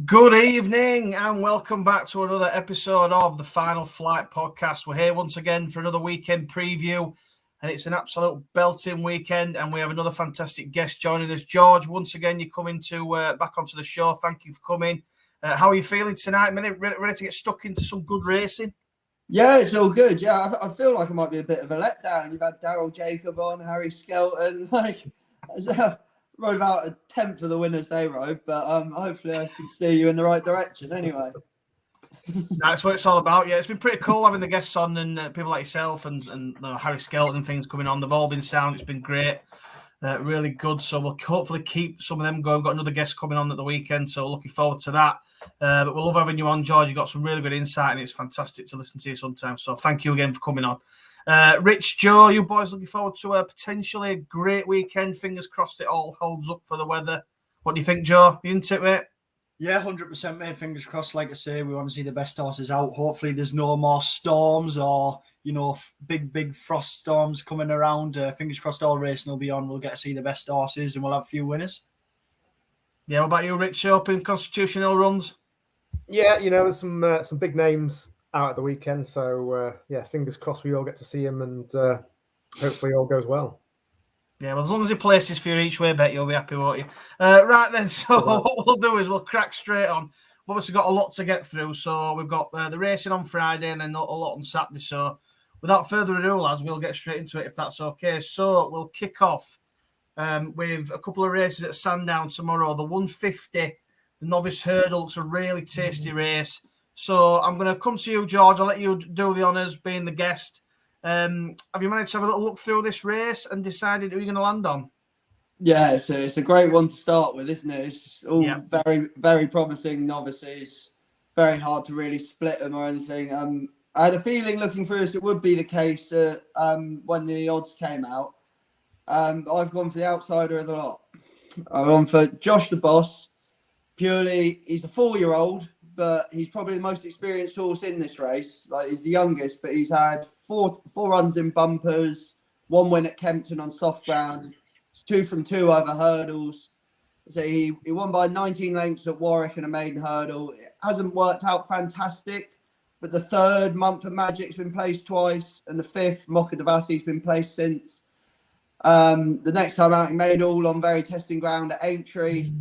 Good evening and welcome back to another episode of the Final Flight podcast. We're here once again for another weekend preview, and it's an absolute belting weekend, and we have another fantastic guest joining us. George, once again, you're coming to back onto the show. Thank you for coming. How are you feeling tonight, man? Ready to get stuck into some good racing? Yeah, it's all good. Yeah, I feel like it might be a bit of a letdown. You've had Daryl Jacob on, Harry Skelton, rode about a tenth of the winners they rode, but hopefully I can steer you in the right direction anyway. That's what it's all about. Yeah, it's been pretty cool having the guests on and people like yourself and Harry Skelton and things coming on. They've all been sound. It's been great. Really good. So we'll hopefully keep some of them going. We've got another guest coming on at the weekend, so looking forward to that. But we'll love having you on, George. You've got some really good insight, and it's fantastic to listen to you sometimes. So thank you again for coming on. Rich, Joe, you boys looking forward to potentially a great weekend. Fingers crossed it all holds up for the weather. What do you think, Joe? You into it, mate? Yeah, 100%, mate. Fingers crossed. Like I say, we want to see the best horses out. Hopefully there's no more storms or, big frost storms coming around. Fingers crossed all racing will be on. We'll get to see the best horses and we'll have a few winners. Yeah, what about you, Rich? Open Constitution Hill runs? Yeah, there's some big names out at the weekend. So, fingers crossed we all get to see them and hopefully all goes well. Yeah, well, as long as he places for your each way bet, you'll be happy, won't you? Right then, so what we'll do is we'll crack straight on. We've obviously got a lot to get through, so we've got the racing on Friday and then a lot on Saturday. So without further ado, lads, we'll get straight into it if that's okay. So we'll kick off with a couple of races at Sandown tomorrow. The 150, the novice hurdle, looks a really tasty race. So I'm going to come to you, George. I'll let you do the honours, being the guest. Have you managed to have a little look through this race and decided who you're going to land on? Yeah, it's a great one to start with, isn't it? It's just all very, very promising novices. Very hard to really split them or anything. I had a feeling looking through this it would be the case when the odds came out. I've gone for the outsider of the lot. I've gone for Josh the Boss. Purely, he's a 4-year-old, but he's probably the most experienced horse in this race. Like, he's the youngest, but he's had four runs in bumpers, 1 win at Kempton on soft ground, 2 from 2 over hurdles. So he won by 19 lengths at Warwick in a maiden hurdle. It hasn't worked out fantastic, but the 3rd Month of Magic's been placed twice, and the 5th Mocha Devasi's been placed since. The next time out, he made all on very testing ground at Aintree.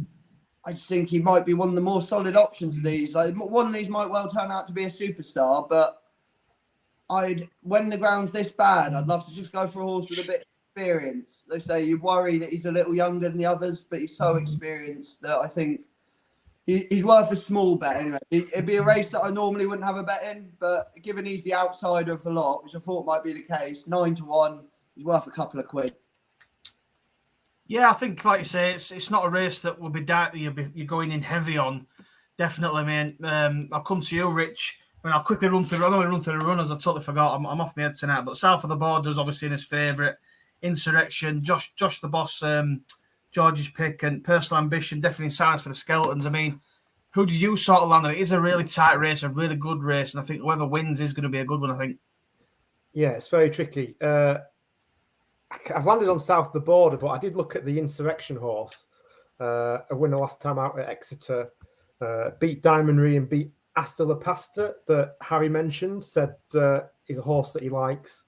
I just think he might be one of the more solid options of these. Like, one of these might well turn out to be a superstar, but when the ground's this bad, I'd love to just go for a horse with a bit of experience. They say you worry that he's a little younger than the others, but he's so experienced that I think he's worth a small bet anyway. It'd be a race that I normally wouldn't have a bet in, but given he's the outsider of the lot, which I thought might be the case, 9-1, he's worth a couple of quid. Yeah, I think, like you say, it's not a race that will be dark that you're going in heavy on. Definitely, man. I'll come to you, Rich. I mean, I'll quickly run through. I'm going to run through the runners. I totally forgot. I'm off my head tonight. But South of the Borders, obviously, in his favourite. Insurrection, Josh the Boss, George's pick, and Personal Ambition, definitely in signs for the Skeletons. I mean, who did you sort of land on? It is a really tight race, a really good race, and I think whoever wins is going to be a good one, I think. Yeah, it's very tricky. I've landed on South of the Border, but I did look at the Insurrection horse, a winner last time out at Exeter, beat Diamondry and beat Asta La Pasta that Harry mentioned, said is a horse that he likes.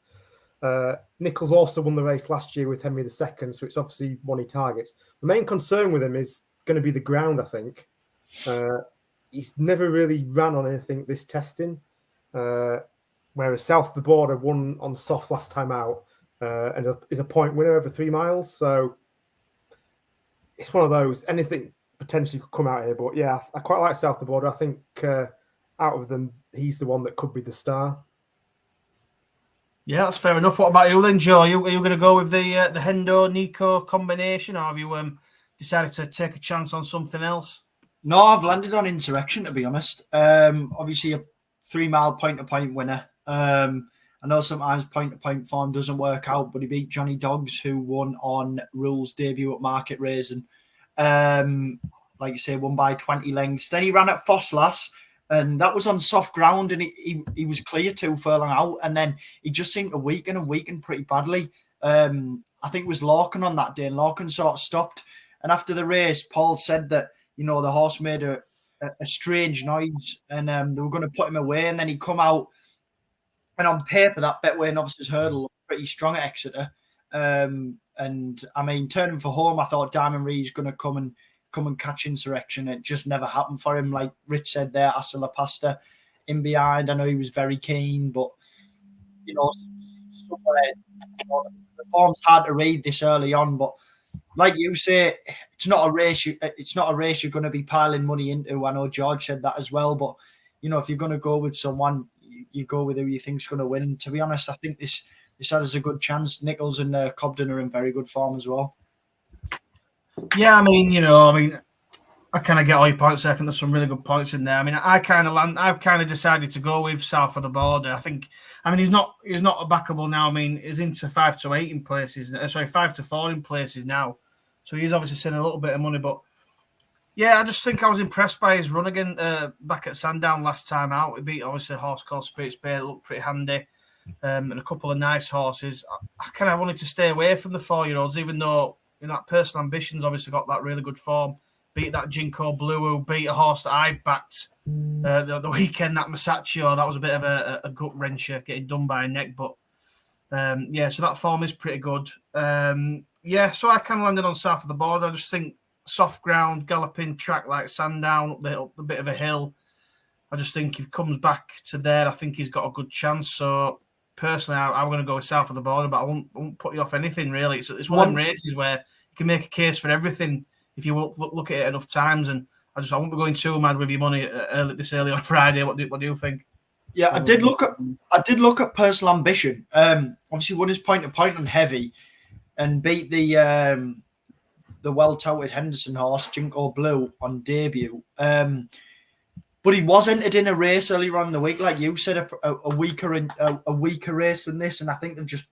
Nichols also won the race last year with Henry II, so it's obviously one he targets. The main concern with him is going to be the ground, I think. He's never really ran on anything this testing, whereas South of the Border won on soft last time out and is a point winner over 3 miles. So it's one of those, anything potentially could come out here. But yeah, I quite like South of the Border. I think out of them, he's the one that could be the star. Yeah, that's fair enough. What about you then, Joe? Are you going to go with the Hendo-Nico combination, or have you decided to take a chance on something else? No, I've landed on Insurrection, to be honest. Obviously, a 3 mile point-to-point winner. I know sometimes point-to-point form doesn't work out, but he beat Johnny Dogs, who won on Rules debut at Market Racing. Like you say, won by 20 lengths. Then he ran at Fosslas, and that was on soft ground, and he was clear 2 furlong out, and then he just seemed to weaken pretty badly. I think it was Larkin on that day, and Larkin sort of stopped. And after the race, Paul said that, the horse made a a strange noise, and they were going to put him away, and then he come out. And on paper, that Betway Novices hurdle looked pretty strong at Exeter. And I mean, turning for home, I thought Diamond Ree's going to come and catch Insurrection. It just never happened for him. Like Rich said there, Asa La Pasta in behind. I know he was very keen, but somewhere, the form's hard to read this early on. But like you say, it's not a race. It's not a race you're going to be piling money into. I know George said that as well. But if you're going to go with someone, you go with who you think's going to win. And to be honest, I think this has a good chance. Nichols and Cobden are in very good form as well. Yeah, I kind of get all your points there. I think there's some really good points in there. I mean, I've kind of decided to go with South of the Border. He's not a backable now. I mean, he's into 5 to 8 in places. 5 to 4 in places now. So he's obviously seen a little bit of money, but yeah, I just think I was impressed by his run again back at Sandown last time out. He beat obviously a horse called Spirits Bay. It looked pretty handy, and a couple of nice horses. I kind of wanted to stay away from the 4-year-olds, even though that Personal Ambition's obviously got that really good form. Beat that Jinko Blue, who beat a horse that I backed the weekend, that Masaccio. That was a bit of a gut wrencher, getting done by a neck. But so that form is pretty good. So I kind of landed on South of the Border. I just think soft ground, galloping track like Sandown, up a bit of a hill. I just think if he comes back to there, I think he's got a good chance. So personally, I'm going to go with South of the Border, but I won't put you off anything really. It's one of them races where you can make a case for everything if you look at it enough times. And I won't be going too mad with your money this early on Friday. What do you think? Yeah, I did look at Personal Ambition. Obviously, won his point to point on heavy, and beat the well-touted Henderson horse Jinko Blue on debut. But he was entered in a race earlier on in the week, like you said, a weaker race than this, and I think they've just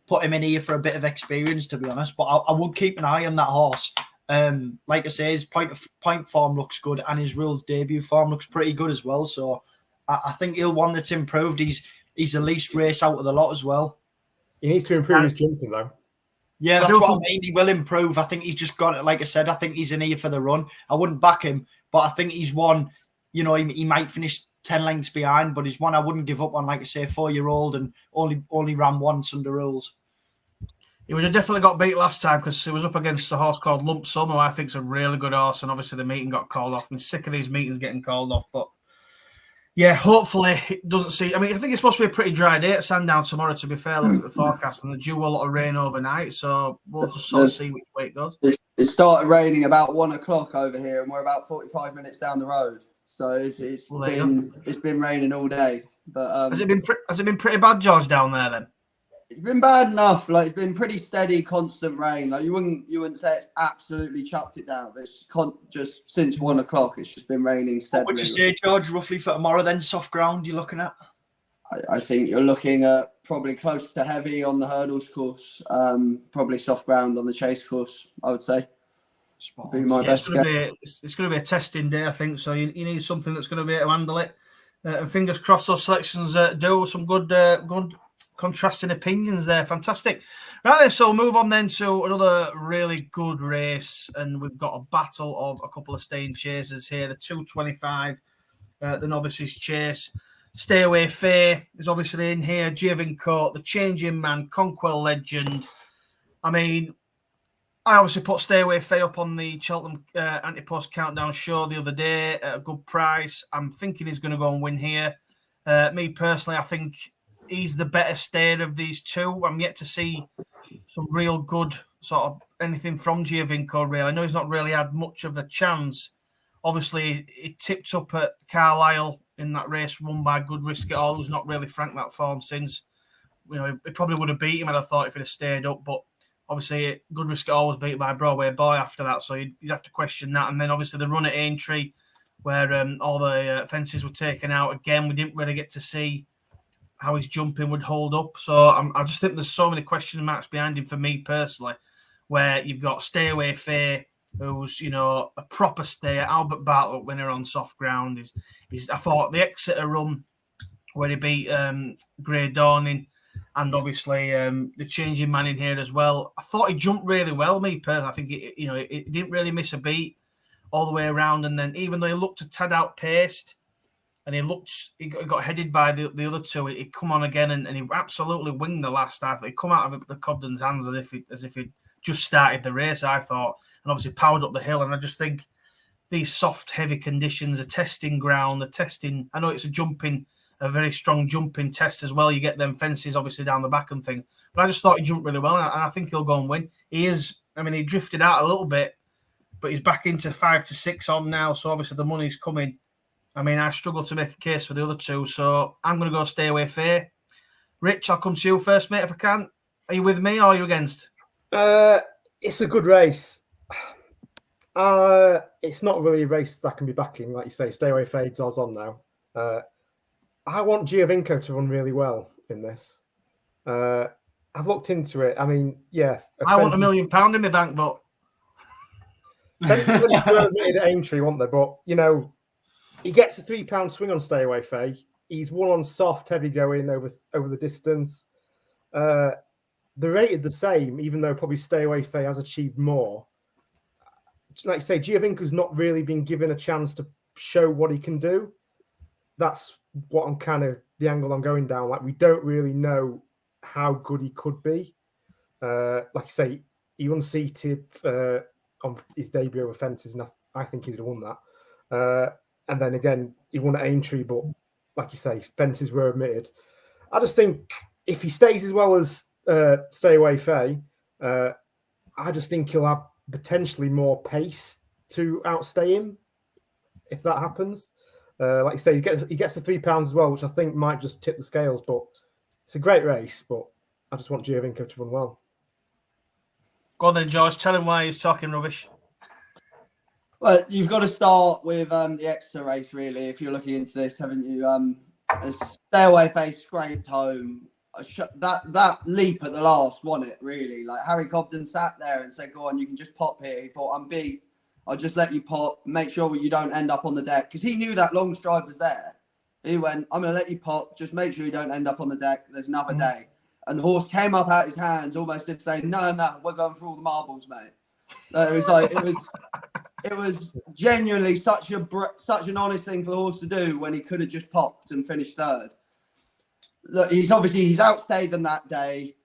put him in here for a bit of experience, to be honest. But I would keep an eye on that horse. Like I say, his point form looks good, and his rules debut form looks pretty good as well. So I think he'll one that's improved. He's the least race out of the lot as well. He needs to improve his jumping though. Yeah, that's what I mean. He will improve. I think he's just got it. Like I said, I think he's in here for the run. I wouldn't back him, but I think he's one. He might finish 10 lengths behind, but he's one I wouldn't give up on. Like I say, 4-year-old and only ran once under rules. He would have definitely got beat last time because he was up against a horse called Lump Sum, who I think is a really good horse, and obviously the meeting got called off. I'm sick of these meetings getting called off, but yeah, hopefully it doesn't see. I think it's supposed to be a pretty dry day at Sandown tomorrow, to be fair, look at the forecast, and they're due a lot of rain overnight, so we'll just sort of see which way it goes. It started raining about 1 o'clock over here, and we're about 45 minutes down the road. So it's been raining all day. But has it been pretty bad, George, down there then? It's been bad enough. Like, it's been pretty steady, constant rain. Like, you wouldn't say it's absolutely chucked it down. But it's just since 1 o'clock, it's just been raining steadily. What would you say, George, roughly for tomorrow then? Soft ground you're looking at? I think you're looking at probably close to heavy on the hurdles course. Probably soft ground on the chase course, I would say. Be my best guess. It's going to be a testing day, I think. So you need something that's going to be able to handle it. And fingers crossed those selections do some good contrasting opinions there. Fantastic. Right then, so move on then to another really good race, and we've got a battle of a couple of staying chasers here. The 225, the Novices Chase. Stay Away Fair is obviously in here. Javen Court, the Changing Man, Conquell Legend. I obviously put Stay Away Fair up on the Cheltenham Anti-Post Countdown show the other day at a good price. I'm thinking he's going to go and win here. Me personally, I think he's the better stayer of these two. I'm yet to see some real good sort of anything from Giovinco, really. I know he's not really had much of a chance. Obviously, he tipped up at Carlisle in that race won by Good Risk It All, who's not really franked that form since. He probably would have beat him, I'd have thought, if he'd have stayed up. But obviously, Good Risk It All was beat by Broadway Boy after that, so you'd have to question that. And then obviously the run at Aintree, where all the fences were taken out. Again, we didn't really get to see how his jumping would hold up. So I just think there's so many question marks behind him for me personally, where you've got Stay Away Fair, who's, a proper stayer. Albert Bartlett winner on soft ground. I thought the Exeter run where he beat Grey Dawning, and obviously the Changing Man in here as well. I thought he jumped really well, me personally. I think he didn't really miss a beat all the way around. And then even though he looked a tad outpaced and he got headed by the other two, he come on again and he absolutely winged the last. I thought he come out of the Cobden's hands as if he'd just started the race, I thought, and obviously powered up the hill. And I just think these soft, heavy conditions, a testing ground, I know it's a very strong jumping test as well. You get them fences obviously down the back and things. But I just thought he jumped really well, and I think he'll go and win. He drifted out a little bit, but he's back into 5 to 6 on now, so obviously the money's coming. I struggle to make a case for the other two, so I'm going to go Stay Away Fair. Rich, I'll come to you first, mate, if I can. Are you with me or are you against? It's a good race. It's not really a race that I can be backing, like you say. Stay Away Fade's odds on now. I want Giovinco to run really well in this. I've looked into it. I mean, yeah. I want £1 million in my bank, but admitted at Aintree, want they? But he gets a £3 swing on Stay Away Faye. He's won on soft, heavy going over the distance. They're rated the same, even though probably Stay Away Faye has achieved more. Like you say, Giovinco's not really been given a chance to show what he can do. That's what I'm kind of the angle I'm going down. Like, we don't really know how good he could be. Like I say, he unseated on his debut over fences, and I think he'd have won that. And then again, he won at Aintree, but like you say, fences were admitted. I just think if he stays as well as Stay Away Faye, I just think he'll have potentially more pace to outstay him if that happens. Like you say, he gets the £3 as well, which I think might just tip the scales. But it's a great race, but I just want Giovinco to run well. Go on then, George. Tell him why he's talking rubbish. Well, you've got to start with the Exeter race, really, if you're looking into this, haven't you? Stay Away Faye scraped home. That leap at the last won it, really. Like, Harry Cobden sat there and said, go on, you can just pop here. He thought, I'm beat. I'll just let you pop, make sure you don't end up on the deck. Because he knew that long stride was there. He went, I'm going to let you pop, just make sure you don't end up on the deck. There's another day. And the horse came up out his hands, almost did say, no, we're going for all the marbles, mate. It was genuinely such an honest thing for the horse to do when he could have just popped and finished third. Look, he's outstayed them that day.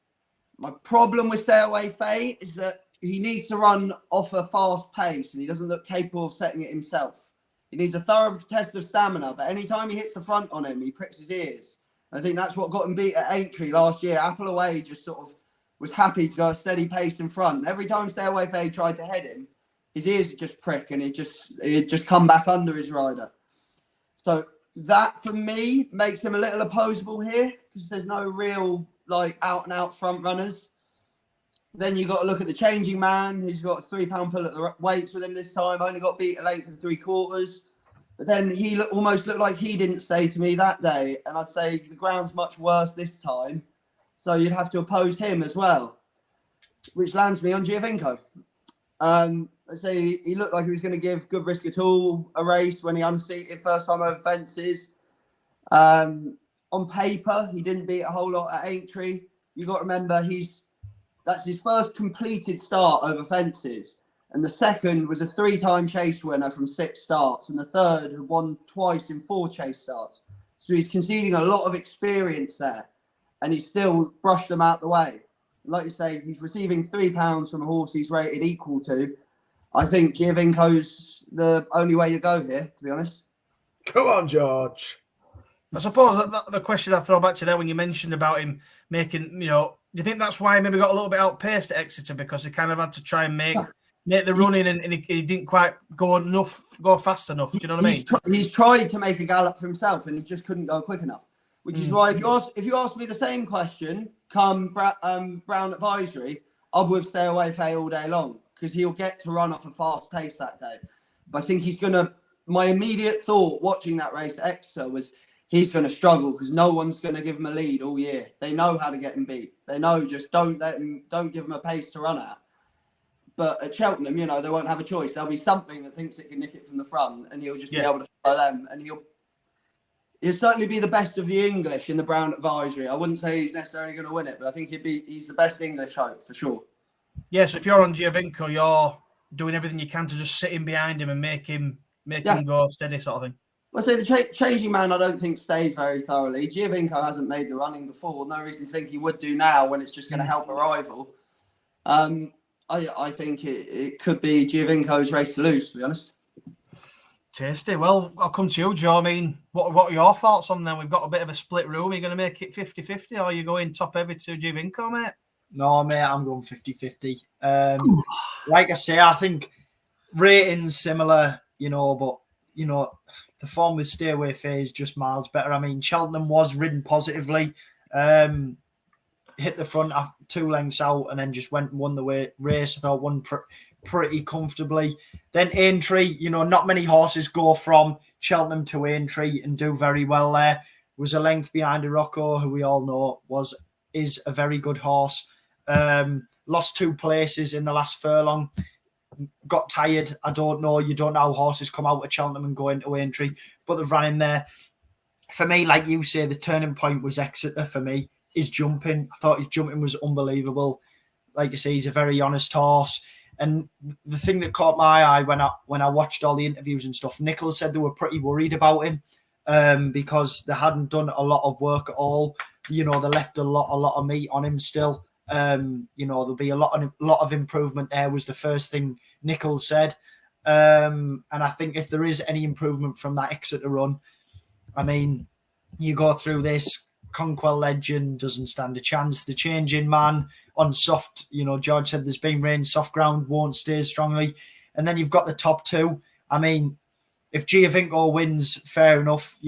My problem with Stay Away Faye is that he needs to run off a fast pace and he doesn't look capable of setting it himself. He needs a thorough test of stamina, but anytime he hits the front on him, he pricks his ears. And I think that's what got him beat at Aintree last year. Apple Away just sort of was happy to go a steady pace in front. Every time Stay Away Faye tried to head him, his ears would just prick and he'd just come back under his rider. So that, for me, makes him a little opposable here because there's no real, out-and-out front runners. Then you got to look at the changing man, who's got a £3 pull at the weights with him this time. Only got beat at length in 3/4. But then he almost looked like he didn't stay to me that day. And I'd say the ground's much worse this time. So you'd have to oppose him as well, which lands me on Giovinco. Let's say he looked like he was going to give Good Risk at All a race when he unseated first time over fences. On paper, he didn't beat a whole lot at Aintree. You got to remember that's his first completed start over fences, and the second was a 3-time chase winner from 6 starts, and the third had won twice in 4 chase starts. So he's conceding a lot of experience there, and he still brushed them out the way. Like you say, he's receiving £3 from a horse he's rated equal to. I think Giovinco's the only way to go here, to be honest. Come on, George. I suppose that the question I throw back to there when you mentioned about him making, do you think that's why he maybe got a little bit outpaced at Exeter because he kind of had to try and make the running and he didn't quite go fast enough? Do you know what I mean? He's tried to make a gallop for himself and he just couldn't go quick enough. Which is why if you ask me the same question, come Brown Advisory, I'll with Stay Away Faye all day long because he'll get to run off a fast pace that day. But I think he's going to. My immediate thought watching that race at Exeter was he's going to struggle because no one's going to give him a lead all year. They know how to get him beat. They know just don't give him a pace to run at. But at Cheltenham, they won't have a choice. There'll be something that thinks it can nick it from the front, and he'll just be able to follow them, and he'll certainly be the best of the English in the Brown Advisory. I wouldn't say he's necessarily going to win it, but I think he's the best English hope for sure. Yes, if you're on Giovinco, doing everything you can to just sit in behind him and make him go steady, sort of thing. Well, so the changing man, I don't think stays very thoroughly. Giovinco hasn't made the running before. No reason to think he would do now when it's just going to help a rival. I think it could be Giovinco's race to lose, to be honest. Tasty. Well, I'll come to you, Joe. I mean, what are your thoughts on them? We've got a bit of a split room. Are you going to make it 50-50 or are you going top heavy to Giovinco, mate? No, mate, I'm going 50-50. Like I say, I think ratings similar, but, the form with Stay Away Fair is just miles better. I mean, Cheltenham was ridden positively, hit the front 2 lengths out and then just went and won the race. I thought won pretty comfortably. Then Aintree, not many horses go from Cheltenham to Aintree and do very well there. Was a length behind Irocco, who we all know is a very good horse. Lost 2 places in the last furlong. Got tired. I don't know. You don't know how horses come out of Cheltenham and go into Aintree, but they've ran in there. For me, like you say, the turning point was Exeter for me. His jumping. I thought his jumping was unbelievable. Like you say, he's a very honest horse. And the thing that caught my eye when I watched all the interviews and stuff, Nichols said they were pretty worried about him because they hadn't done a lot of work at all. They left a lot of meat on him still. There'll be a lot of improvement there was the first thing Nichols said. And I think if there is any improvement from that Exeter run, I mean, you go through this, Conquell Legend doesn't stand a chance. The changing man on soft, George said there's been rain, soft ground won't stay strongly. And then you've got the top 2. I mean, if Giovinco wins, fair enough,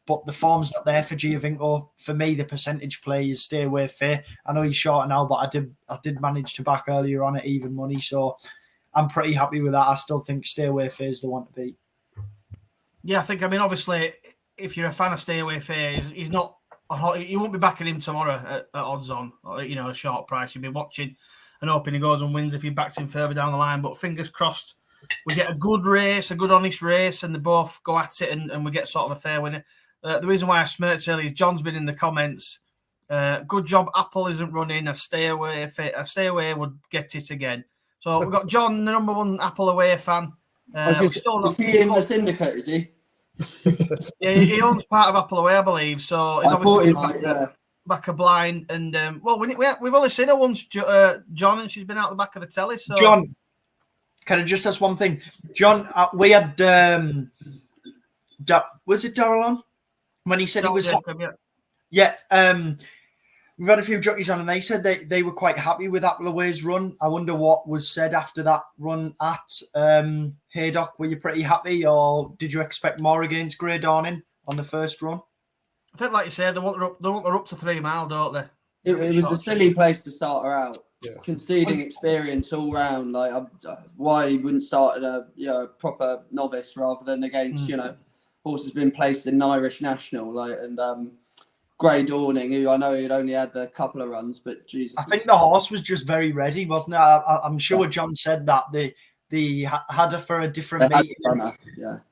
but the form's not there for Giovinco. For me, the percentage play is Stay Away Fair. I know he's short now, but I did manage to back earlier on at even money, so I'm pretty happy with that. I still think Stay Away Fair is the one to beat. Yeah, I think, obviously, if you're a fan of Stay Away Fair, he's not. You won't be backing him tomorrow at odds on, or, a short price. You'll be watching and hoping he goes and wins if you backed him further down the line. But fingers crossed, we get a good race, a good honest race, and they both go at it, and we get sort of a fair winner. The reason why I smirked earlier is John's been in the comments. Good job, Apple isn't running. A Stay Away would get it again. So we've got John, the number 1 Apple Away fan. Is he in the syndicate? Is he? Yeah, he owns part of Apple Away, I believe. So he's obviously back a blind. And we've only seen her once, John, and she's been out the back of the telly. So John, can I just ask one thing? John, we had was it Darrell on when he said he was Jacob, we've had a few jockeys on and they said they were quite happy with Apple Away's run. I wonder what was said after that run at Haydock. Were you pretty happy or did you expect more against Grey Dawning on the first run? I think, like you said, they want her up to 3 mile, don't they? It was a silly place to start her out. Yeah. Conceding experience all round. Like, why you wouldn't start at a proper novice rather than against horses been placed in Irish National and Grey Dawning, who I know he'd only had a couple of runs, but Jesus. I think the horse was just very ready, wasn't it? I'm sure John said that they had her for a different meeting.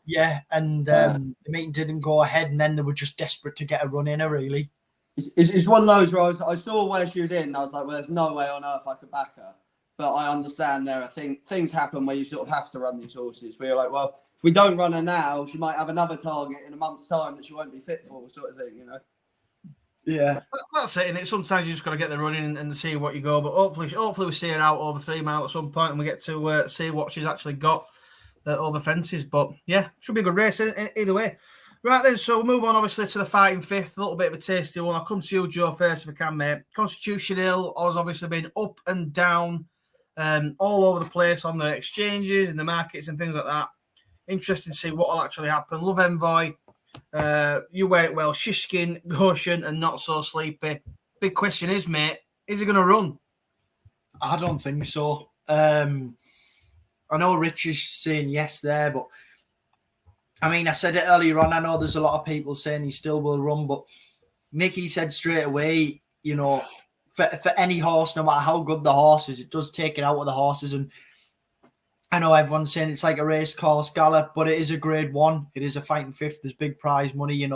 Yeah, and the meeting didn't go ahead, and then they were just desperate to get a run in her, really. It's one of those where I saw where she was in, and I was like, well, there's no way on earth I could back her. But I understand there are things happen where you sort of have to run these horses, where you're like, well, if we don't run her now, she might have another target in a month's time that she won't be fit for, sort of thing, Yeah, that's it. And sometimes you just got to get the running and see what you go. But hopefully we see her out over 3 mile at some point, and we get to see what she's actually got over fences. But yeah, should be a good race either way. Right then, so we'll move on obviously to the fighting fifth. A little bit of a tasty one. I'll come to you, Joe, first if I can, mate. Constitution Hill has obviously been up and down, all over the place on the exchanges and the markets and things like that. Interesting to see what will actually happen. Love Envoy. You wear it well. Shishkin, Goshen, and Not So Sleepy. Big question is, mate, is he going to run? I don't think so. I know Rich is saying yes there, but I mean, I said it earlier on. I know there's a lot of people saying he still will run, but Mickey said straight away, for any horse, no matter how good the horse is, it does take it out of the horses. And I know everyone's saying it's like a race course gallop, but it is a grade 1. It is a fighting fifth. There's big prize money.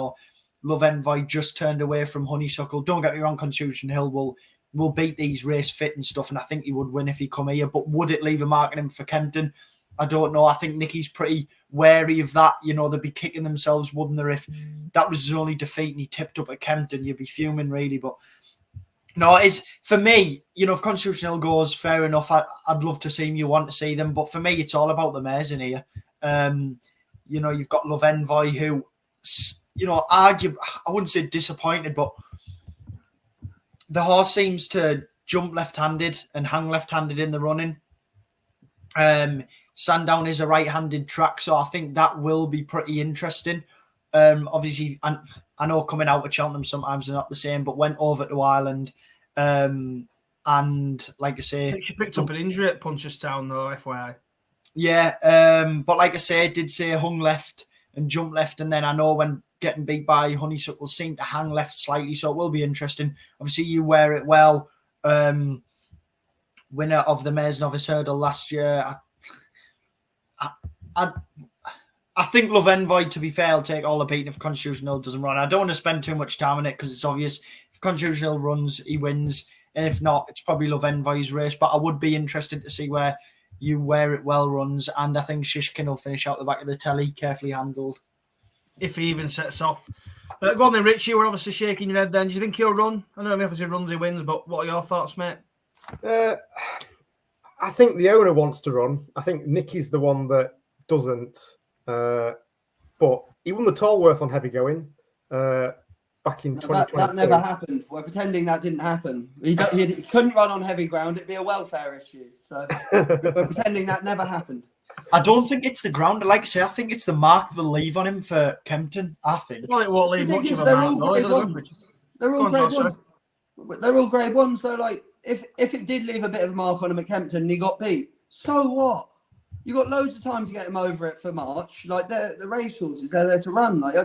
Love Envoy just turned away from Honeysuckle. Don't get me wrong, Constitution Hill will will beat these race fit and stuff, and I think he would win if he come here. But would it leave a mark on him for Kempton? I don't know. I think Nicky's pretty wary of that. You know, they'd be kicking themselves, wouldn't they, if that was his only defeat and he tipped up at Kempton? You'd be fuming, really. But no, it's for me, you know, if Constitution Hill goes, fair enough. I'd love to see him. You want to see them. But for me, it's all about the mares in here. You know, you've got Love Envoy, who, you know, I wouldn't say disappointed, but the horse seems to jump left-handed and hang left-handed in the running. Sandown is a right-handed track, so I think that will be pretty interesting. Obviously, I know coming out of Cheltenham sometimes they're not the same, but went over to Ireland. And like I say, I think she picked up an injury at Punchestown, though, FYI. Yeah, but like I say, it did say hung left and jump left, and then I know when getting beat by Honeysuckle seemed to hang left slightly, so it will be interesting. Obviously, you wear it well. Winner of the Mares Novice Hurdle last year. I think Love Envoy, to be fair, will take all the beating if Constitution Hill doesn't run. I don't want to spend too much time on it because it's obvious. If Constitution Hill runs, he wins. And if not, it's probably Love Envoy's race. But I would be interested to see where You Wear It Well runs. And I think Shishkin will finish out the back of the telly, carefully handled. If he even sets off. Go on then, Rich. You were obviously shaking your head then. Do you think he'll run? I don't know if he runs, he wins. But what are your thoughts, mate? I think the owner wants to run. I think Nicky's the one that doesn't. But he won the Tallworth on heavy going back in 2020. That never happened. We're pretending that didn't happen. He couldn't run on heavy ground. It'd be a welfare issue. So we're pretending that never happened. I don't think it's the ground. Like I say, I think it's the mark they'll leave on him for Kempton, I think. Well, it won't leave much of a mark. They're all grade ones. They're all grade ones. So, like, if it did leave a bit of a mark on him at Kempton and he got beat, so what? You got loads of time to get him over it for March. Like, the racehorses, they're there to run. Like,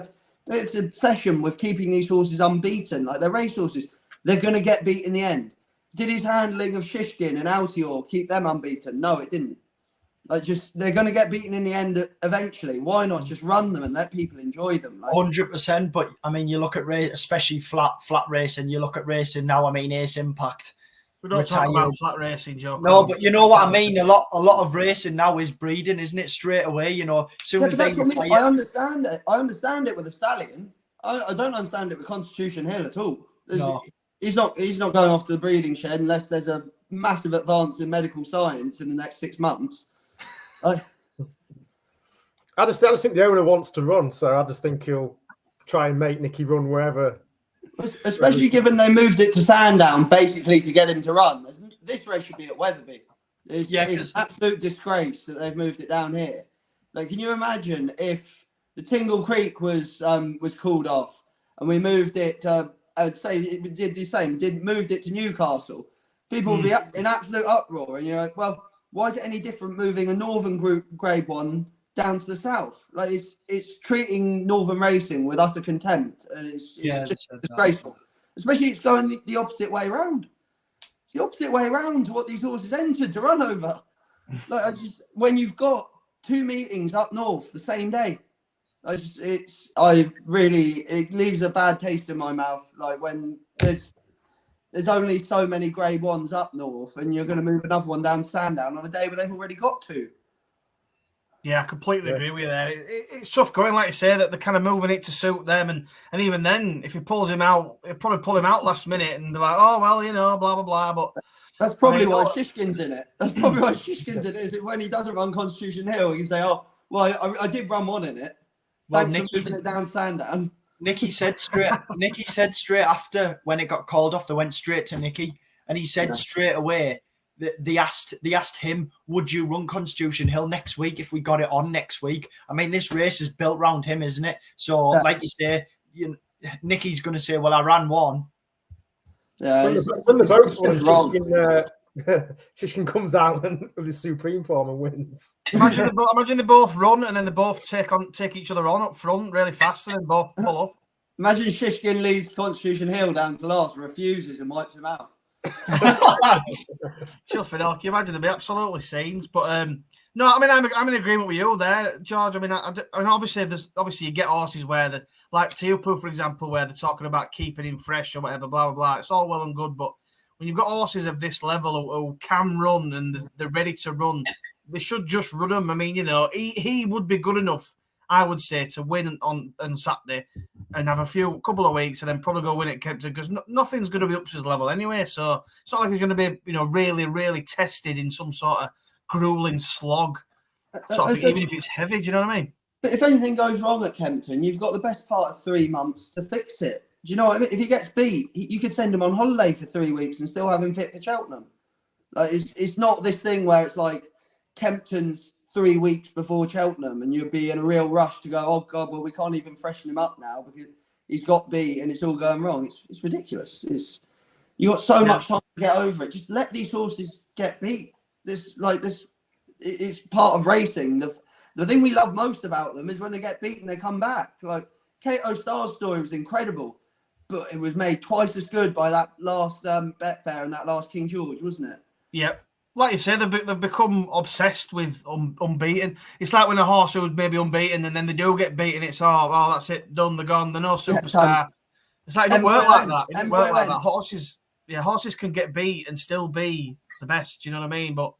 it's an obsession with keeping these horses unbeaten. Like, they're racehorses. They're going to get beat in the end. Did his handling of Shishkin and Altior keep them unbeaten? No, it didn't. Like, they're going to get beaten in the end eventually. Why not just run them and let people enjoy them? 100%. But I mean, you look at race, especially flat racing. You look at racing now. I mean, Ace Impact. We don't talk about flat racing, Joe. No, but you know what I mean. A lot of racing now is breeding, isn't it? Straight away, you know. As soon as they retire, I understand it. I understand it with a stallion. I don't understand it with Constitution Hill at all. No. He's not going off to the breeding shed unless there's a massive advance in medical science in the next 6 months. I just think the owner wants to run, so I just think he'll try and make Nicky run wherever. Especially given they moved it to Sandown basically to get him to run. This race should be at Wetherby. It's an absolute disgrace that they've moved it down here. Like, can you imagine if the Tingle Creek was called off and we moved it? I would say it did the same. Moved it to Newcastle. People would be in absolute uproar, and you're like, well, why is it any different moving a Northern Group Grade 1 down to the south? Like, it's treating Northern racing with utter contempt, and it's just disgraceful. Especially it's going the opposite way around. It's the opposite way around to what these horses entered to run over. Like, when you've got 2 meetings up north the same day, it leaves a bad taste in my mouth. Like, when there's only so many grade 1s up north, and you're going to move another one down Sandown on a day where they've already got 2. Yeah, I completely agree with you there. It's tough going, like you say, that they're kind of moving it to suit them. And even then, if he pulls him out, he'll probably pull him out last minute and be like, oh, well, you know, blah, blah, blah. But that's probably why Shishkin's in it. That's probably why Shishkin's in it. Is when he doesn't run Constitution Hill, he can say, oh, well, I did run one in it. Thanks for moving it down Sandown. Nicky said straight after when it got called off, they went straight to Nicky, and he said straight away that they asked him, would you run Constitution Hill next week if we got it on next week? I mean, this race is built around him, isn't it? So, like you say, Nicky's going to say, well, I ran one. Yeah, when the both won, Shishkin comes out with his supreme form and wins. Imagine they both run and then they both take each other on up front really fast and then both pull up. Imagine Shishkin leads Constitution Hill down to last, refuses and wipes him out. Can you imagine there'd be absolutely scenes? But no, I mean I'm in agreement with you there, George. I mean obviously you get horses where like Teopu, for example, where they're talking about keeping him fresh or whatever, blah blah blah. It's all well and good, but when you've got horses of this level who can run and they're ready to run, they should just run them. I mean, he would be good enough, I would say, to win on Saturday and have a couple of weeks and then probably go win at Kempton, because nothing's going to be up to his level anyway. So it's not like he's going to be, really, really tested in some sort of grueling slog. Even if it's heavy, do you know what I mean? But if anything goes wrong at Kempton, you've got the best part of 3 months to fix it. Do you know what I mean? If he gets beat, you could send him on holiday for 3 weeks and still have him fit for Cheltenham. Like it's not this thing where it's like Kempton's 3 weeks before Cheltenham and you'd be in a real rush to go, oh God, well, we can't even freshen him up now because he's got beat and it's all going wrong. It's ridiculous. You got so much time to get over it. Just let these horses get beat. It's part of racing. The thing we love most about them is when they get beaten, they come back. Like Kato Starr's story was incredible, but it was made twice as good by that last Betfair and that last King George, wasn't it? Yep. Like you say, they've become obsessed with unbeaten. It's like when a horse who's maybe unbeaten and then they do get beaten, it's that's it, done, they're gone, they're no superstar. It's like it don't work like that. It don't work like that. Horses can get beat and still be the best. You know what I mean? But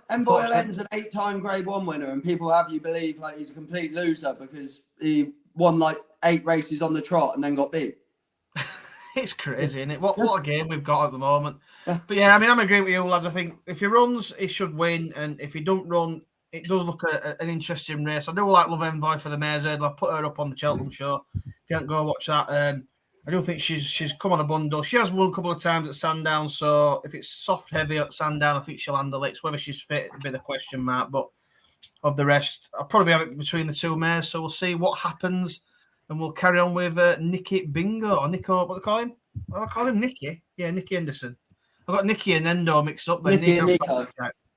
Envoy Len's an 8-time Grade 1 winner, and people have you believe like he's a complete loser because he won like 8 races on the trot and then got beat. It's crazy, isn't it? What a game we've got at the moment. But yeah, I mean, I'm agreeing with you, lads. I think if he runs, he should win, and if he don't run, it does look an interesting race. I do like Love Envoy for the Mares Hurdle. I put her up on the Cheltenham show. If you can't go watch that, I do think she's come on a bundle. She has won a couple of times at Sandown, so if it's soft heavy at Sandown, I think she'll handle it. It's whether she's fit would be the question mark. But of the rest, I'll probably have it between the two mares, so we'll see what happens. And we'll carry on with Nicky Bingo, or Nico, what do they call him? I call him Nicky. Yeah, Nicky Henderson. I got Nicky and Endo mixed up there.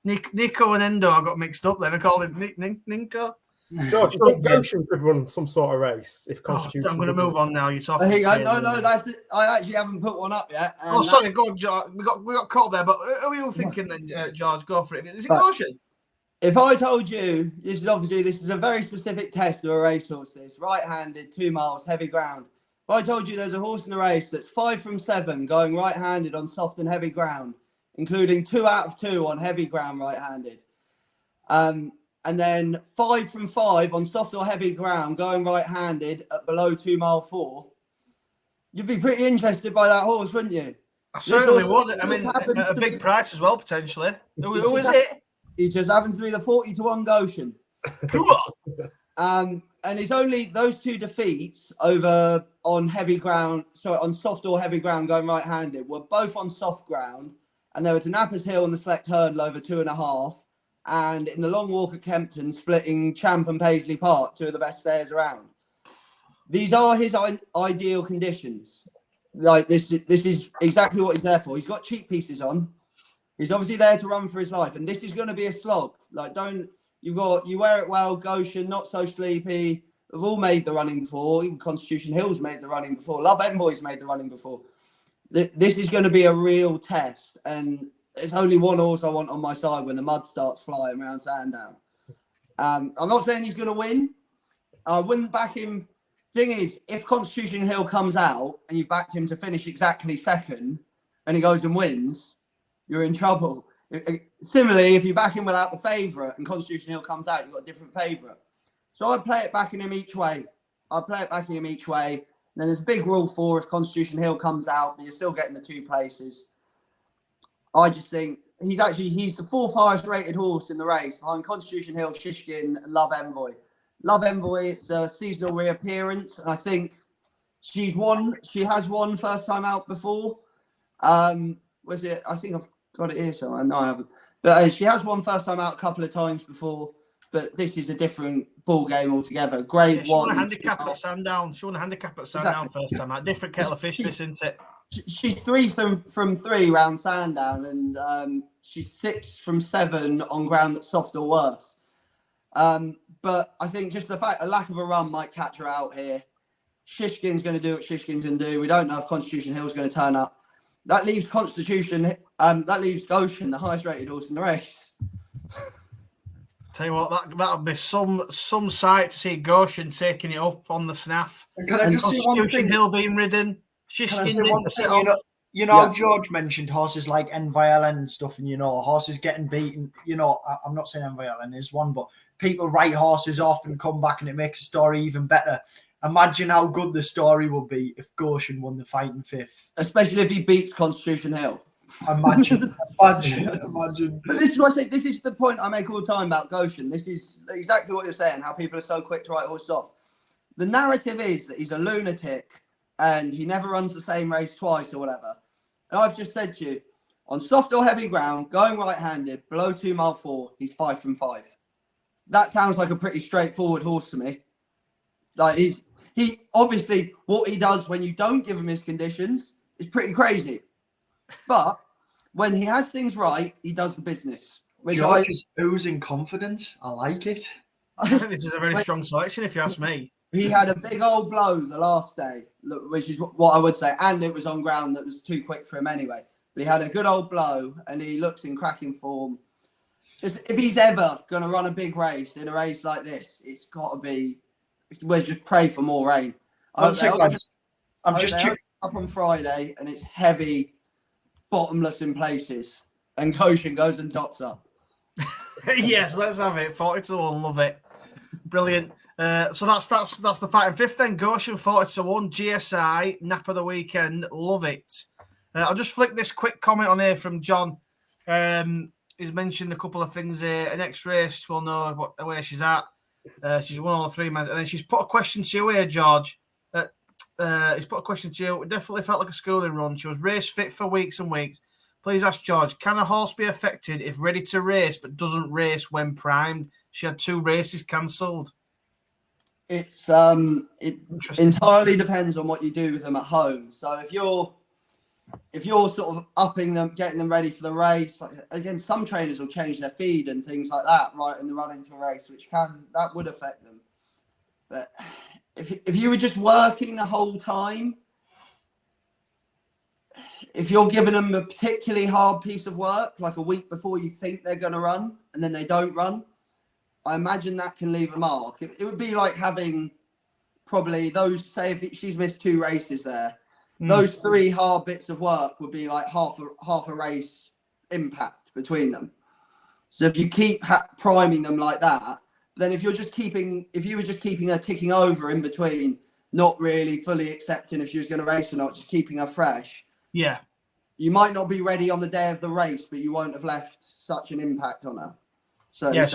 Nico and Endo, I got mixed up there. I called him Ninko. George, you think Goshen could run some sort of race if Constitution? I'm going to move on now. You're talking. No, that's it. I actually haven't put one up yet. Sorry, go on, George. We got caught there, but who are you thinking then, George? Go for it. Is it Goshen? If I told you, this is a very specific test of a racehorse. This right-handed, 2 miles, heavy ground. If I told you there's a horse in the race that's 5 from 7 going right-handed on soft and heavy ground, including 2 out of 2 on heavy ground right-handed, and then 5 from 5 on soft or heavy ground going right-handed at below 2 mile 4, you'd be pretty interested by that horse, wouldn't you? I certainly would. I mean, at a big price as well, potentially. Who is it? He just happens to be the 40-1 Goshen. Come on. And it's only those 2 defeats over on heavy ground, on soft or heavy ground going right-handed, were both on soft ground. And there was Nappers Hill and the Select Hurdle over 2.5. And in the Long Walk at Kempton, splitting Champ and Paisley Park, 2 of the best stayers around. These are his ideal conditions. Like this is exactly what he's there for. He's got cheek pieces on. He's obviously there to run for his life, and this is going to be a slog. Like, you wear it well. Goshen, not so sleepy. We've all made the running before. Even Constitution Hill's made the running before. Love Envoy's made the running before. This is going to be a real test, and there's only one horse I want on my side when the mud starts flying around Sandown. I'm not saying he's going to win. I wouldn't back him. Thing is, if Constitution Hill comes out and you've backed him to finish exactly second, and he goes and wins, you're in trouble. Similarly, if you back him without the favourite and Constitution Hill comes out, you've got a different favourite. So I'd play it backing him each way. And then there's a big rule for if Constitution Hill comes out, but you're still getting the 2 places. I just think he's the 4th highest rated horse in the race behind Constitution Hill, Shishkin, and Love Envoy. Love Envoy, it's a seasonal reappearance, and I think she has won first time out before. Was it? I think I've got it here somewhere. No, I haven't. But she has won first time out a couple of times before. But this is a different ball game altogether. Grade 1. She won a handicap at Sandown. First time out. Different kettle of fish, isn't it? She's 3 from 3 round Sandown, and she's 6 from 7 on ground that's soft or worse. But I think just the fact a lack of a run might catch her out here. Shishkin's going to do what Shishkin's going to do. We don't know if Constitution Hill's going to turn up. That leaves Goshen, the highest rated horse in the race. Tell you what, that'll be some sight to see Goshen taking it up on the snaff. Can I just see one thing? Hill being ridden. Shishkin You know, George mentioned horses like NVLN and stuff, and, horses getting beaten. I'm not saying NVLN is one, but people write horses off and come back and it makes a story even better. Imagine how good the story would be if Goshen won the fight in 5th. Especially if he beats Constitution Hill. Imagine. But this is what I say. This is the point I make all the time about Goshen. This is exactly what you're saying, how people are so quick to write horses off. The narrative is that he's a lunatic and he never runs the same race twice or whatever. And I've just said to you, on soft or heavy ground, going right-handed, below 2 mile 4, he's 5 from 5. That sounds like a pretty straightforward horse to me. Like he obviously, what he does when you don't give him his conditions is pretty crazy. But when he has things right, he does the business. George is oozing confidence. I like it. I think this is a very strong selection, if you ask me. He had a big old blow the last day, which is what I would say. And it was on ground that was too quick for him anyway. But he had a good old blow and he looks in cracking form. If he's ever going to run a big race in a race like this, it's got to be, we'll just pray for more rain. I'm just up on Friday and it's heavy, bottomless in places. And Goshen goes and dots up. Yes, let's have it. 40-1, love it. Brilliant. So that's the fight in 5th then. Goshen 40-1, GSI, nap of the weekend, love it. I'll just flick this quick comment on here from John. He's mentioned a couple of things here. An next race, we'll know where she's at. She's won all the 3 months. And then she's put a question to you here, George. He's put a question to you. It definitely felt like a schooling run. She was race fit for weeks and weeks. Please ask George, can a horse be affected if ready to race but doesn't race when primed? She had 2 races cancelled. It entirely depends on what you do with them at home. So if you're sort of upping them, getting them ready for the race, like, again, some trainers will change their feed and things like that right in the run into a race, that would affect them. But if you were just working the whole time, if you're giving them a particularly hard piece of work, like a week before you think they're going to run and then they don't run, I imagine that can leave a mark. It would be like having probably those, say if she's missed 2 races there, those 3 hard bits of work would be like half a race impact between them. So if you keep priming them like that, then if you were just keeping her ticking over in between, not really fully accepting if she was going to race or not, just keeping her fresh. Yeah. You might not be ready on the day of the race, but you won't have left such an impact on her. So yes,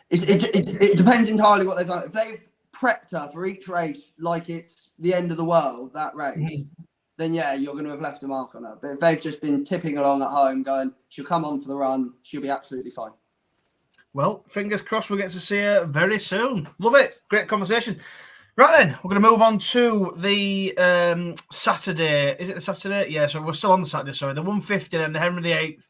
it depends entirely what they've done. If they've prepped her for each race like it's the end of the world, that race, then yeah, you're going to have left a mark on her. But if they've just been tipping along at home, going, she'll come on for the run, she'll be absolutely fine. Well, fingers crossed we'll get to see her very soon. Love it. Great conversation. Right then, we're going to move on to the Saturday. Is it the Saturday? Yeah, so we're still on the Saturday, sorry. The 150 and the Henry VIII.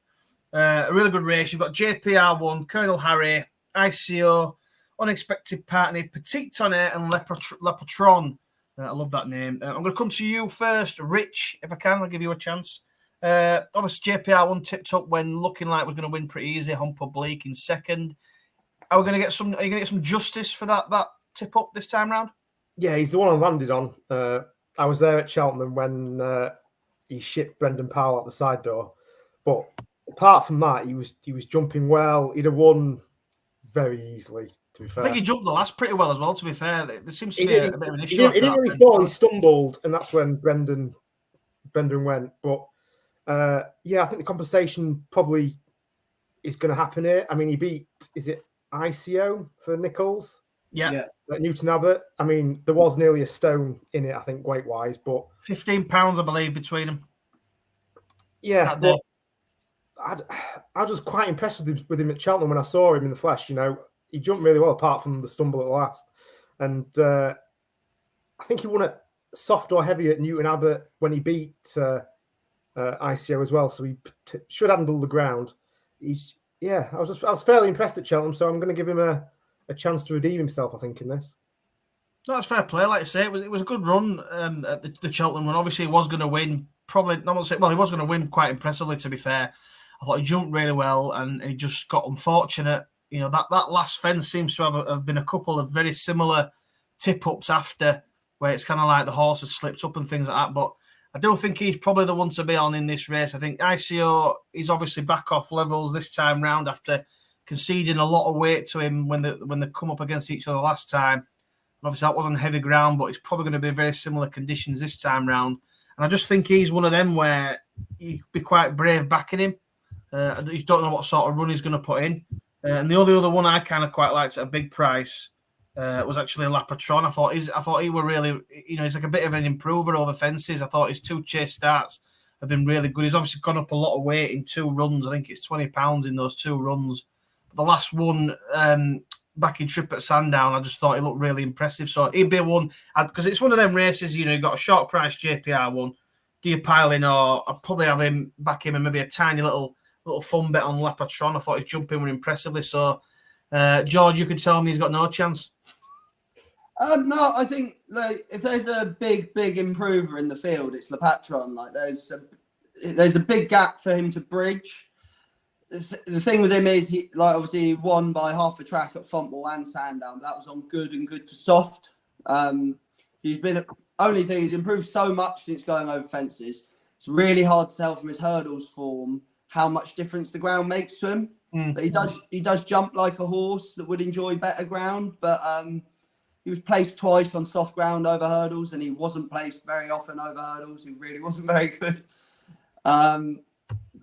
A really good race. You've got JPR1, Colonel Harry, ICO, Unexpected Partner, Petit Tonnet, and Le Patron. I love that name. I'm going to come to you first, Rich, if I can. I'll give you a chance. Obviously, JPR1 tipped up when looking like we're going to win pretty easy. Hon Publique in second. Are you going to get some justice for that tip up this time round? Yeah, he's the one I landed on. I was there at Cheltenham when he shipped Brendan Powell out the side door. But apart from that, he was jumping well. He'd have won very easily, to be fair. I think he jumped the last pretty well as well, to be fair. There seems to be a bit of an issue. He didn't really fall. He stumbled, and that's when Brendan went. But yeah, I think the compensation probably is going to happen here. I mean, he beat, is it ICO for Nichols? Yeah. Like Newton Abbott. I mean, there was nearly a stone in it, I think, weight-wise, but £15, I believe, between them. Yeah, but I was quite impressed with him at Cheltenham when I saw him in the flesh. You know, he jumped really well, apart from the stumble at the last. And I think he won at soft or heavy at Newton Abbott when he beat ICO as well. So he should handle the ground. I was fairly impressed at Cheltenham, so I'm going to give him a chance to redeem himself, I think, in this. That's fair play. Like I say, it was a good run at the Cheltenham one. Obviously, he was going to win. He was going to win quite impressively, to be fair. I thought he jumped really well, and he just got unfortunate. You know, that last fence seems to have been a couple of very similar tip-ups after, where it's kind of like the horse has slipped up and things like that. But I do think he's probably the one to be on in this race. I think ICO is obviously back off levels this time round after conceding a lot of weight to him when they come up against each other last time. Obviously, that was on heavy ground, but it's probably going to be very similar conditions this time round. And I just think he's one of them where you'd be quite brave backing him. You don't know what sort of run he's going to put in. And the only other one I kind of quite liked at a big price was actually La Patron. I thought he were really, he's like a bit of an improver over fences. I thought his 2 chase starts have been really good. He's obviously gone up a lot of weight in 2 runs. I think it's 20 pounds in those 2 runs. But the last one, back in trip at Sandown, I just thought he looked really impressive. So he'd be one, because it's one of them races, you've got a short price JPR one. Do you pile in, or I'd probably have him back him and maybe a tiny little fun bet on La Patron. I thought his jumping were impressively. So, George, you could tell me he's got no chance. No, I think if there's a big improver in the field, it's Le Patron. Like there's a big gap for him to bridge. The thing with him is he obviously won by half a track at Fontball and Sandown. That was on good and good to soft. He's improved so much since going over fences. It's really hard to tell from his hurdles form how much difference the ground makes to him. But he does jump like a horse that would enjoy better ground. But he was placed twice on soft ground over hurdles, and he wasn't placed very often over hurdles. He really wasn't very good.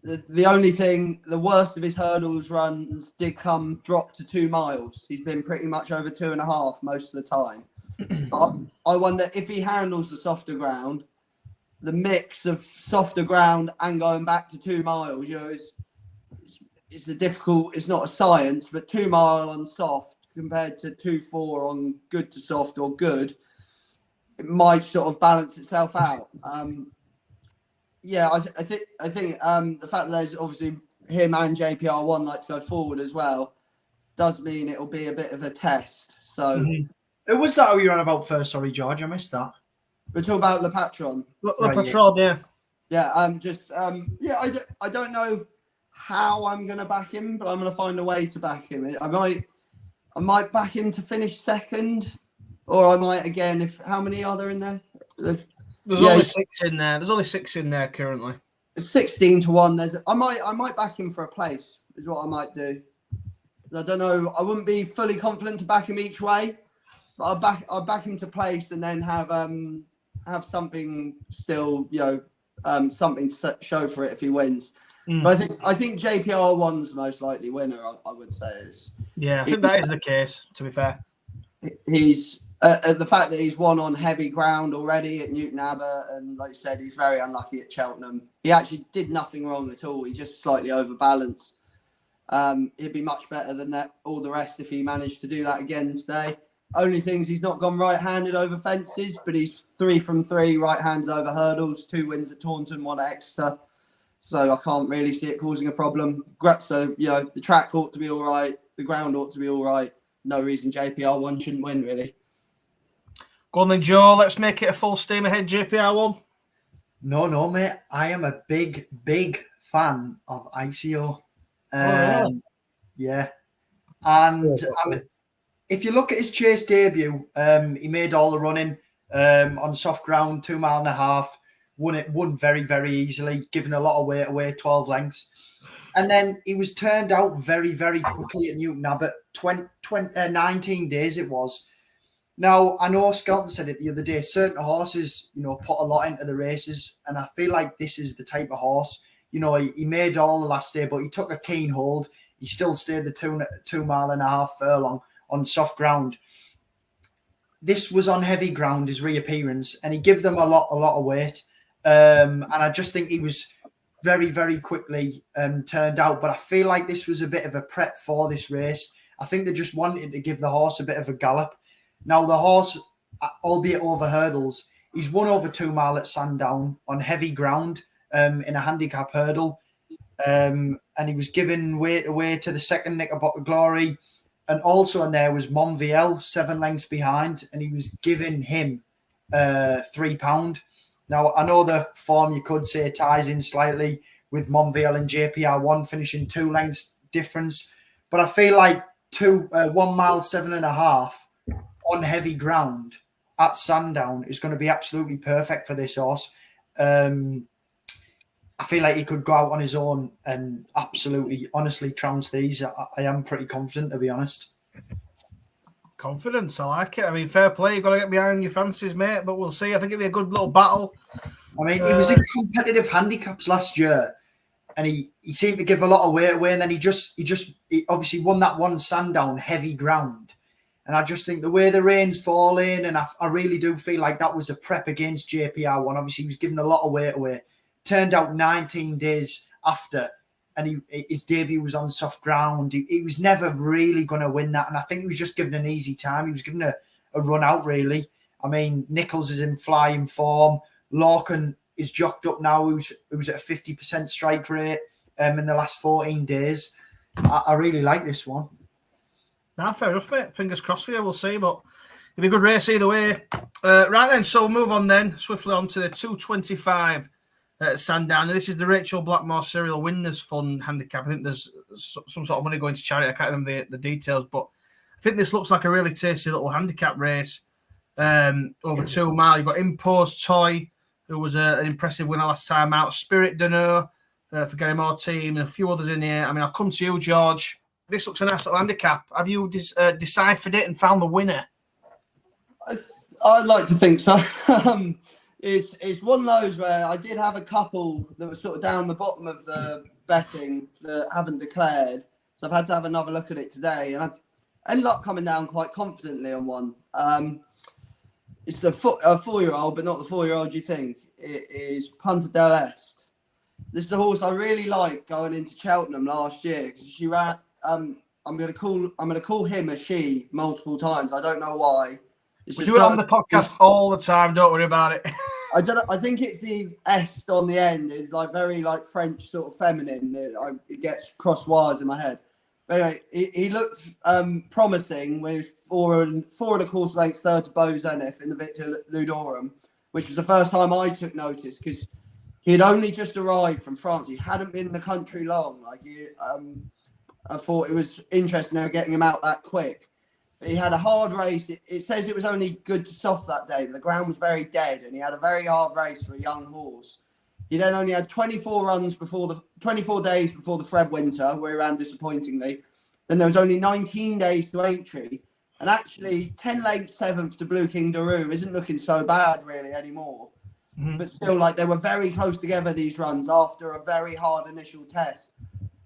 The only thing, the worst of his hurdles runs did come drop to 2 miles. He's been pretty much over 2.5 most of the time. But I wonder if he handles the softer ground, the mix of softer ground and going back to 2 miles, it's a difficult, it's not a science, but 2 mile on soft compared to 2.4 on good to soft or good, it might sort of balance itself out. I think the fact that there's obviously him and JPR1 like to go forward as well does mean it'll be a bit of a test. So, Who was that you were on about first? Sorry, George, I missed that. We're talking about Le Patron. Le Patron, yeah. Yeah, I don't know how I'm going to back him, but I'm going to find a way to back him. I might back him to finish second, or I might again. How many are there in there? There's only 6 in there. There's only 6 in there currently. 16 to 1. I might back him for a place. Is what I might do. I don't know. I wouldn't be fully confident to back him each way, but I'll back him to place and then have something still, something to show for it if he wins. But I think JPR1's the most likely winner. I would say is. Yeah, I think that is the case. To be fair, he's the fact that he's won on heavy ground already at Newton Abbot, and like you said, he's very unlucky at Cheltenham. He actually did nothing wrong at all. He just slightly overbalanced. He'd be much better than all the rest if he managed to do that again today. Only things, he's not gone right-handed over fences, but he's 3 from 3 right-handed over hurdles, 2 wins at Taunton, 1 at Exeter. So I can't really see it causing a problem. So, the track ought to be all right. The ground ought to be all right. No reason JPR1 shouldn't win, really. Go on then, Joe. Let's make it a full steam ahead JPR1. No, mate. I am a big fan of ICO. Yeah. And if you look at his chase debut, he made all the running on soft ground, 2.5 miles. Won very, very easily, giving a lot of weight away, 12 lengths. And then he was turned out very, very quickly at Newton Abbot. 19 days it was. Now, I know Skelton said it the other day, certain horses, put a lot into the races, and I feel like this is the type of horse. He made all the last day, but he took a keen hold. He still stayed the 2.5 mile furlong on soft ground. This was on heavy ground, his reappearance, and he gave them a lot of weight. And I just think he was very, very quickly turned out. But I feel like this was a bit of a prep for this race. I think they just wanted to give the horse a bit of a gallop. Now, the horse, albeit over hurdles, he's won over 2 mile at Sandown on heavy ground in a handicap hurdle. And he was giving weight away to the second Knickerbocker Glory. And also in there was Monvielle, 7 lengths behind, and he was giving him £3. Now, I know the form, you could say, ties in slightly with Monvielle and JPR1 finishing 2 lengths difference. But I feel like 1 mile, 7.5 on heavy ground at Sandown is going to be absolutely perfect for this horse. I feel like he could go out on his own and absolutely, honestly trounce these. I am pretty confident, to be honest. Confidence, I like it. I mean, fair play. You've got to get behind your fancies, mate. But we'll see. I think it'll be a good little battle. I mean, he was in competitive handicaps last year, and he seemed to give a lot of weight away. And then he obviously won that one Sandown heavy ground. And I just think the way the rain's falling, and I really do feel like that was a prep against JPR1. Obviously, he was giving a lot of weight away. Turned out 19 days after, and his debut was on soft ground. He was never really going to win that, and I think he was just given an easy time. He was given a run out, really. I mean, Nichols is in flying form. Larkin is jocked up now, who's at a 50% strike rate in the last 14 days. I really like this one. Nah, fair enough, mate. Fingers crossed for you. We'll see, but it'll be a good race either way. Right then, so we'll move on then, swiftly on to the 225 Sandown. This is the Rachel Blackmore Serial Winners Fund handicap. I think there's some sort of money going to charity. I can't remember the details, but I think this looks like a really tasty little handicap race. Over 2 miles. You've got Imposed Toy, who was an impressive winner last time out. Spirit Dunno for Gary Moore team, and a few others in here. I mean, I'll come to you, George. This looks a nice little handicap. Have you deciphered it and found the winner? I'd like to think so. It's one of those where I did have a couple that were sort of down the bottom of the betting that haven't declared. So I've had to have another look at it today. And I've ended up coming down quite confidently on one. It's a 4-year-old, but not the 4-year-old you think. It is Punta del Este. This is a horse I really liked going into Cheltenham last year because she ran. I'm going to call him a she multiple times. I don't know why. We do it on the podcast all the time. Don't worry about it. I don't know. I think it's the est on the end. It's like very like French sort of feminine. It gets cross wires in my head. But anyway, he looked promising when he was four and a quarter lengths third to Beau Zenith in the Victor Ludorum, which was the first time I took notice because he had only just arrived from France. He hadn't been in the country long. I thought it was interesting they were getting him out that quick. He had a hard race. It says it was only good to soft that day, but the ground was very dead, and he had a very hard race for a young horse. He then only had 24 days before the Fred Winter, where he ran disappointingly. Then there was only 19 days to Aintree, and actually 10 lengths 7th to Blue King Daru isn't looking so bad really anymore. Mm-hmm. But still, like they were very close together these runs after a very hard initial test,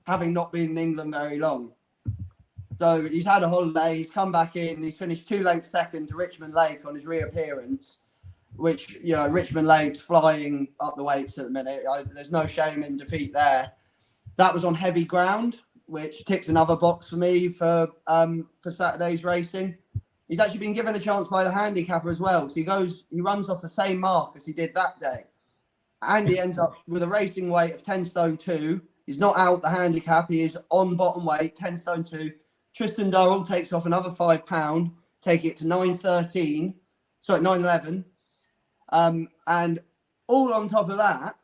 having not been in England very long. So he's had a holiday, he's come back in, he's finished 2 lengths second to Richmond Lake on his reappearance, which, Richmond Lake's flying up the weights at the minute. There's no shame in defeat there. That was on heavy ground, which ticks another box for me for Saturday's racing. He's actually been given a chance by the handicapper as well. So he runs off the same mark as he did that day. And he ends up with a racing weight of 10 stone 2. He's not out the handicap, he is on bottom weight, 10 stone 2. Tristan Durrell takes off another £5, taking it to 911. And all on top of that,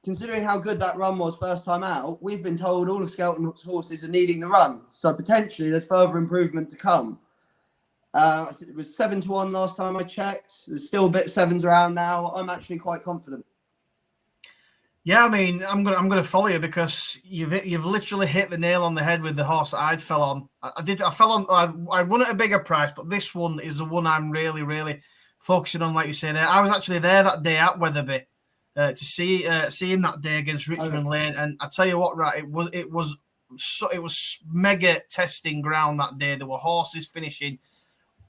considering how good that run was first time out, we've been told all of Skelton's horses are needing the run. So potentially there's further improvement to come. It was 7-1 last time I checked. There's still a bit of 7s around now. I'm actually quite confident. Yeah, I mean, I'm gonna follow you because you've literally hit the nail on the head with the horse that I'd fell on. I won at a bigger price, but this one is the one I'm really, really focusing on. Like you said, I was actually there that day at Wetherby to see him that day against Richmond Lane, and I tell you what, right, it was mega testing ground that day. There were horses finishing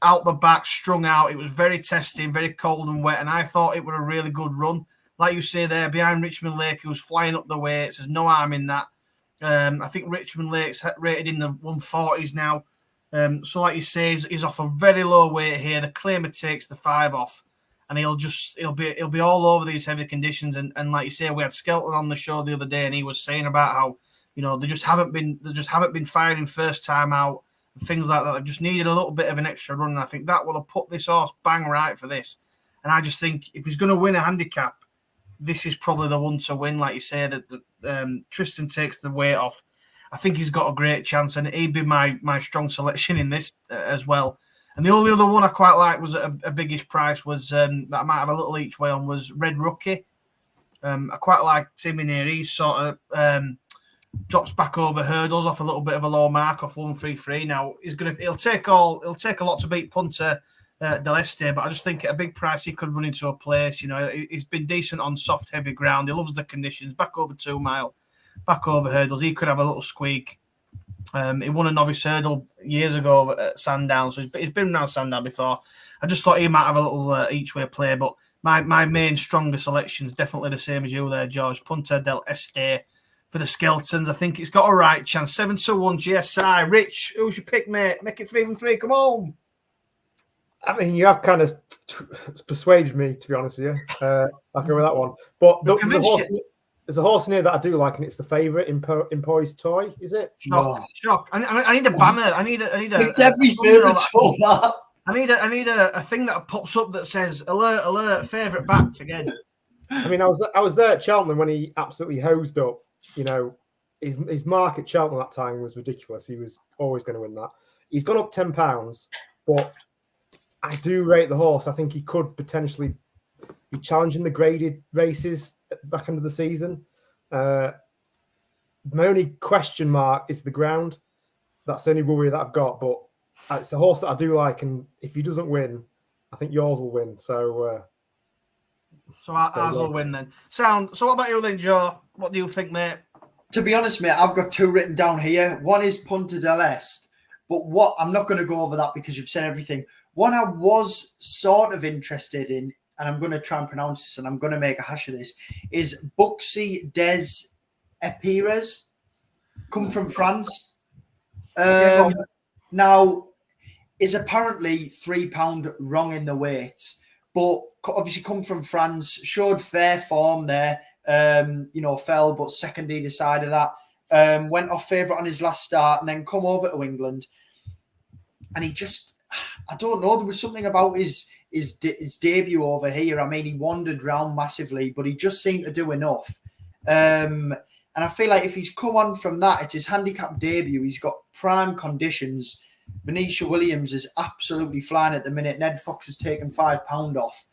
out the back, strung out. It was very testing, very cold and wet, and I thought it was a really good run. Like you say there, behind Richmond Lake, who's flying up the weights. There's no harm in that. I think Richmond Lake's rated in the 140s now. So like you say, he's off a very low weight here. The claimer takes the 5 off, and he'll be all over these heavy conditions. And like you say, we had Skelton on the show the other day, and he was saying about how they just haven't been firing first time out and things like that. They've just needed a little bit of an extra run, and I think that will have put this horse bang right for this. And I just think if he's going to win a handicap, this is probably the one to win. Like you say, that Tristan takes the weight off. I think he's got a great chance, and he'd be my strong selection in this as well. And the only other one I quite like was at a biggish price was that I might have a little each way on was Red Rookie. I quite like Tim in here. He's sort of drops back over hurdles off a little bit of a low mark off 133. Now he'll take a lot to beat punter Del Este, but I just think at a big price he could run into a place. You know, he's been decent on soft, heavy ground. He loves the conditions. Back over 2 mile, back over hurdles. He could have a little squeak. He won a novice hurdle years ago at Sandown, so he's been around Sandown before. I just thought he might have a little each way play, but my main stronger selection is definitely the same as you there, George. Punta del Este for the Skeltons. I think it's got a right chance. 7-1 GSI. Rich, who's your pick, mate? Make it 3 from 3. Come on. I mean, you have kind of persuaded me, to be honest with you. I'll go with that one. But there's a horse in here that I do like, and it's the favourite, Impoised Toy, is it? Shock. I need a banner. I need a It's every favourite for that. I need a thing that pops up that says alert, alert, favourite backed again. I mean, I was there at Cheltenham when he absolutely hosed up. You know, his mark at Cheltenham that time was ridiculous. He was always going to win that. He's gone up £10, but I do rate the horse. I think he could potentially be challenging the graded races at the back end of the season. My only question mark is the ground. That's the only worry that I've got, but it's a horse that I do like, and if he doesn't win, I think yours will win. So ours will win then. Sound. So what about you then, Joe? What do you think, mate? To be honest, mate, I've got 2 written down here. One is Punta del Este, but what I'm not going to go over that because you've said everything. One I was sort of interested in, and I'm going to try and pronounce this, and I'm going to make a hash of this, is Buxy des Epires, come from France. Now, is apparently £3 wrong in the weights, but obviously come from France, showed fair form there, fell, but second either side of that, went off favourite on his last start and then come over to England. And he just, I don't know, there was something about his debut over here. I mean, he wandered round massively, but he just seemed to do enough. And I feel like if he's come on from that, it's his handicap debut. He's got prime conditions. Venetia Williams is absolutely flying at the minute. Ned Fox has taken £5 off.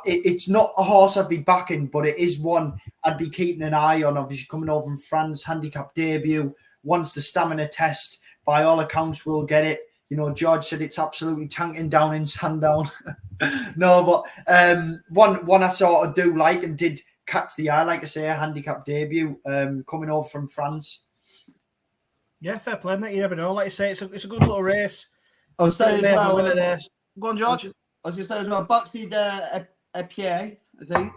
It's not a horse I'd be backing, but it is one I'd be keeping an eye on. Obviously, coming over from France, handicap debut. Once the stamina test, by all accounts, we'll get it. You know, George said it's absolutely tanking down in Sandown. No, but one I sort of do like and did catch the eye, like I say, a handicap debut coming over from France. Yeah, fair play, mate. You never know. Like you say, it's a good little race. I was saying as well. Go on, George. I was going to say as well, Buxy de Epierre, I think.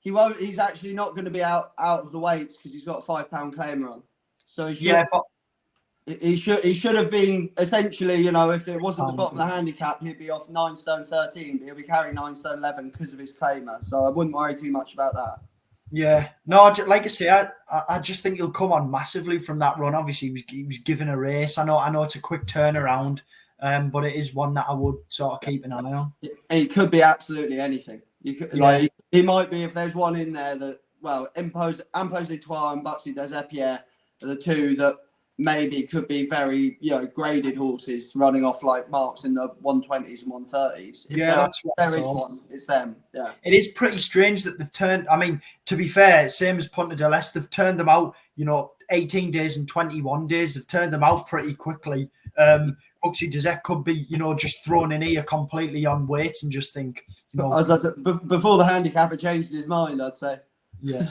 He's actually not going to be out of the weights because he's got a £5 claimer on. So he should have been essentially, you know, if it wasn't the bottom of the handicap, he'd be off 9 stone 13, but he'll be carrying 9 stone 11 because of his claimer. So I wouldn't worry too much about that. Yeah, no, like I say, I just think he'll come on massively from that run. Obviously, he was given a race. I know it's a quick turnaround, but it is one that I would sort of keep an eye on. It could be absolutely anything. Like he might be, if there's one in there that, well, Imposed Etoile and Buxy des Epierre are the 2 that maybe could be very, graded horses running off like marks in the 120s and 130s. If there is one, it's them. Yeah. It is pretty strange that they've turned, I mean, to be fair, same as Punta del Este, they've turned them out, 18 days and 21 days. They've turned them out pretty quickly. Buxy des Epierre could be, just thrown in here completely on weights and just think, As I said, before the handicapper changed his mind, I'd say. Yeah.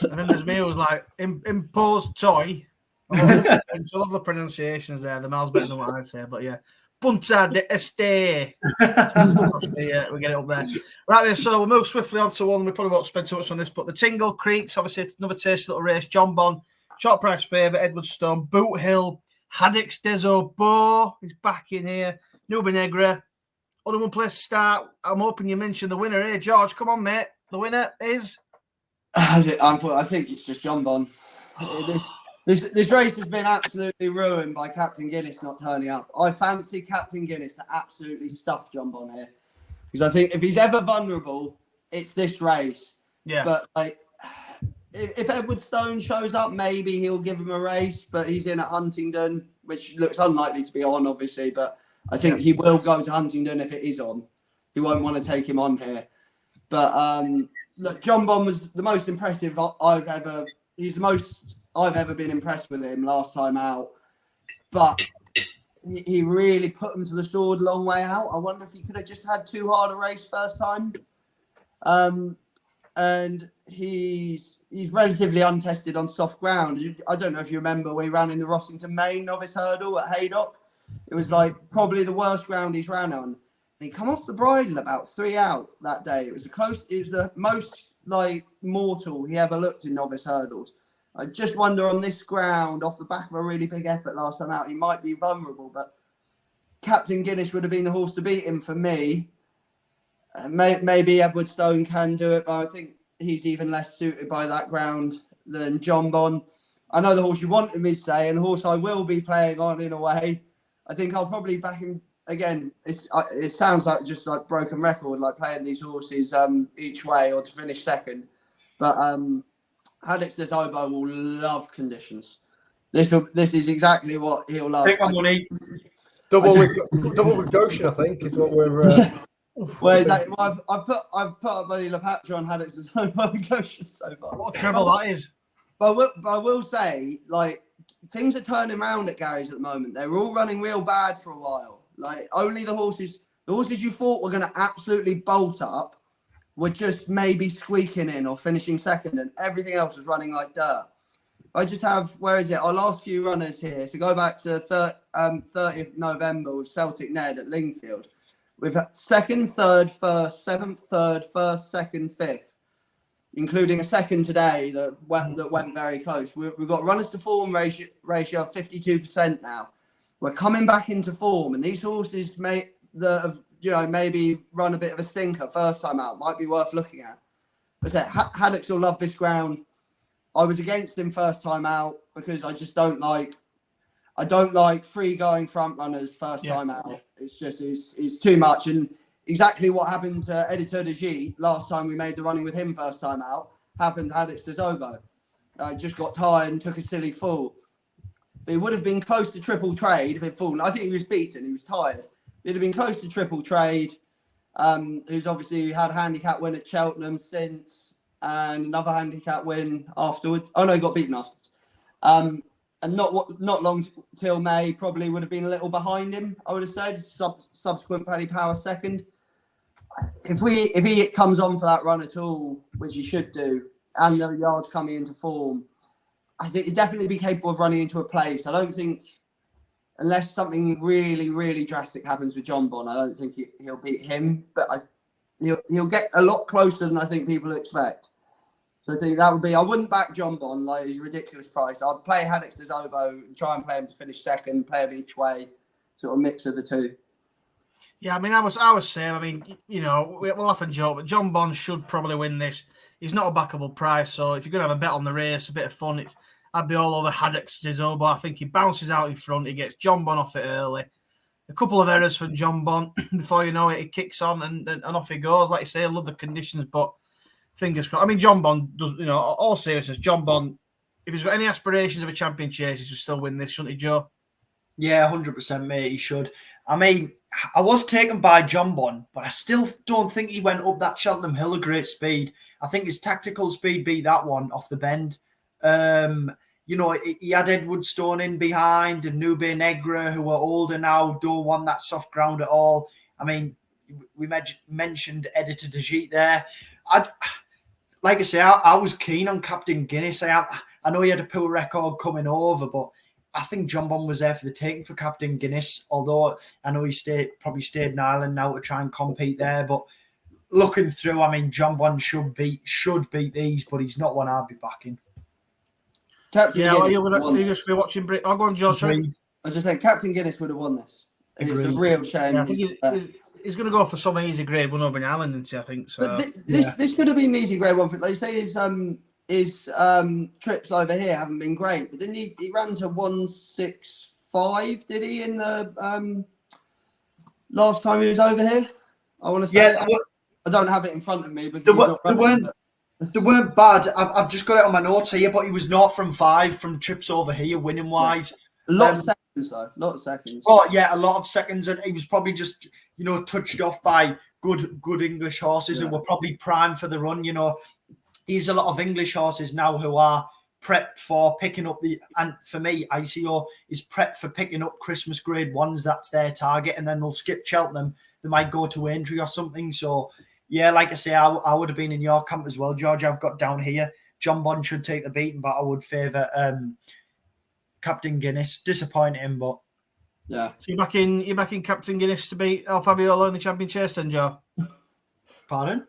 And then there's me who was like, Imposed Toy. I love the pronunciations there. The miles better than what I say, but yeah. Punta de Este. We get it up there. Right then, so we'll move swiftly on to one. We probably won't spend too much on this, but the Tingle Creeks, obviously, it's another tasty little race. John Bon, short price favourite, Edward Stone, Boot Hill, Haddix Deso Bo is back in here. Nuba Negra. Only one place to start. I'm hoping you mentioned the winner here. George, come on, mate. The winner is? I think it's just John Bon. This race has been absolutely ruined by Captain Guinness not turning up. I fancy Captain Guinness to absolutely stuff John Bon here. Because I think if he's ever vulnerable, it's this race. Yeah. But if Edward Stone shows up, maybe he'll give him a race. But he's in at Huntingdon, which looks unlikely to be on, obviously. But I think he will go to Huntingdon if it is on. He won't want to take him on here. But look, John Bond was the most impressive I've ever. He's the most I've ever been impressed with him last time out, but he really put him to the sword a long way out. I wonder if he could have just had too hard a race first time. And he's relatively untested on soft ground. I don't know if you remember when he ran in the Rossington Main novice hurdle at Haydock. It was like probably the worst ground he's ran on. And he come off the bridle about 3 out that day. It was the most like mortal he ever looked in novice hurdles. I just wonder on this ground, off the back of a really big effort last time out, he might be vulnerable. But Captain Guinness would have been the horse to beat him for me. Maybe Edward Stone can do it, but I think he's even less suited by that ground than John Bond. I know the horse you wanted me to say, and the horse I will be playing on in a way. I think I'll probably back him again. It sounds like just like broken record, like playing these horses each way or to finish second. But Alex de Zobo will love conditions. This is exactly what he'll love. Take my money. Double with Goshen, I think, is what we're. Well, exactly. Well, I've put up money Lepatra on Haddock's de Zobo and Goshen so far. What a treble that is! But I will say, like, things are turning around at Gary's at the moment. They were all running real bad for a while. Like, only the horses you thought were going to absolutely bolt up were just maybe squeaking in or finishing second, and everything else was running like dirt. I just have, where is it? Our last few runners here. So go back to 30th November with Celtic Ned at Lingfield. We've had second, third, first, seventh, third, first, second, fifth, including a second today that went very close. We've got runners to form ratio of 52% now. We're coming back into form, and these horses that have maybe run a bit of a stinker first time out might be worth looking at. But Haddocks will love this ground. I was against him first time out because I just don't like free going front runners first time out. It's just it's too much. And exactly what happened to Editeur de Gite last time we made the running with him first time out happened to Haddock's de Zobo. Just got tired and took a silly fall. But it would have been close to triple trade if it fallen. I think he was beaten. He was tired. It'd have been close to triple trade. Who's obviously had a handicap win at Cheltenham since and another handicap win afterwards. Oh no, he got beaten afterwards. And not long till May, probably would have been a little behind him, I would have said. Subsequent Paddy Power second. If he comes on for that run at all, which he should do, and the yards coming into form, I think he'd definitely be capable of running into a place. I don't think, unless something really, really drastic happens with John Bond, I don't think he'll beat him. But he'll get a lot closer than I think people expect. So I think that would be. I wouldn't back John Bond, like he's a ridiculous price. I'd play Haddock's de Zobo and try and play him to finish second, play him each way, sort of mix of the two. Yeah, I mean, I was saying. I mean, we'll often joke, but John Bond should probably win this. He's not a backable price, so if you're going to have a bet on the race, a bit of fun, I'd be all over Haddock's de Zobo. I think he bounces out in front, he gets John Bond off it early. A couple of errors from John Bond before you know it, he kicks on and off he goes. Like you say, I love the conditions, but fingers crossed. I mean, John Bond does, all seriousness, John Bond, if he's got any aspirations of a champion chase, he should still win this, shouldn't he, Joe? Yeah, 100%, mate, he should. I mean, I was taken by John Bond, but I still don't think he went up that Cheltenham Hill at great speed. I think his tactical speed beat that one off the bend. He had Edward Stone in behind and Nube Negra, who are older now, don't want that soft ground at all. I mean, we mentioned Editeur de Gite there. Like I say, I was keen on Captain Guinness. I know he had a poor record coming over, but I think John Bond was there for the taking for Captain Guinness, although I know he probably stayed in Ireland now to try and compete there. But looking through, I mean, John Bond should beat these, but he's not one I'd be backing. Captain Guinness you're just be watching. I'll go on, George. I was just saying, Captain Guinness would have won this. It's a real shame. Yeah, I think he's going to go for some easy grade one over in Ireland, isn't he? I think so. But this could have been an easy grade one for. Like you say, his trips over here haven't been great, but didn't he ran to 165? Did he in the last time he was over here? I want to say. Yeah, I don't have it in front of me because they weren't bad. I've just got it on my notes here, but he was 0 from 5 from trips over here, winning wise. A lot second though. A lot of seconds. Oh yeah, a lot of seconds, and he was probably just touched off by good English horses who were probably primed for the run. He's a lot of English horses now who are prepped for picking up and for me, ICO is prepped for picking up Christmas grade ones. That's their target, and then they'll skip Cheltenham. They might go to Aintree or something. So yeah, like I say, I would have been in your camp as well, George. I've got down here John Bond should take the beating, but I would favour Captain Guinness. Disappointing, but yeah. So you're backing Captain Guinness to beat El Fabiolo in the Champion Chase, then, Joe? Pardon?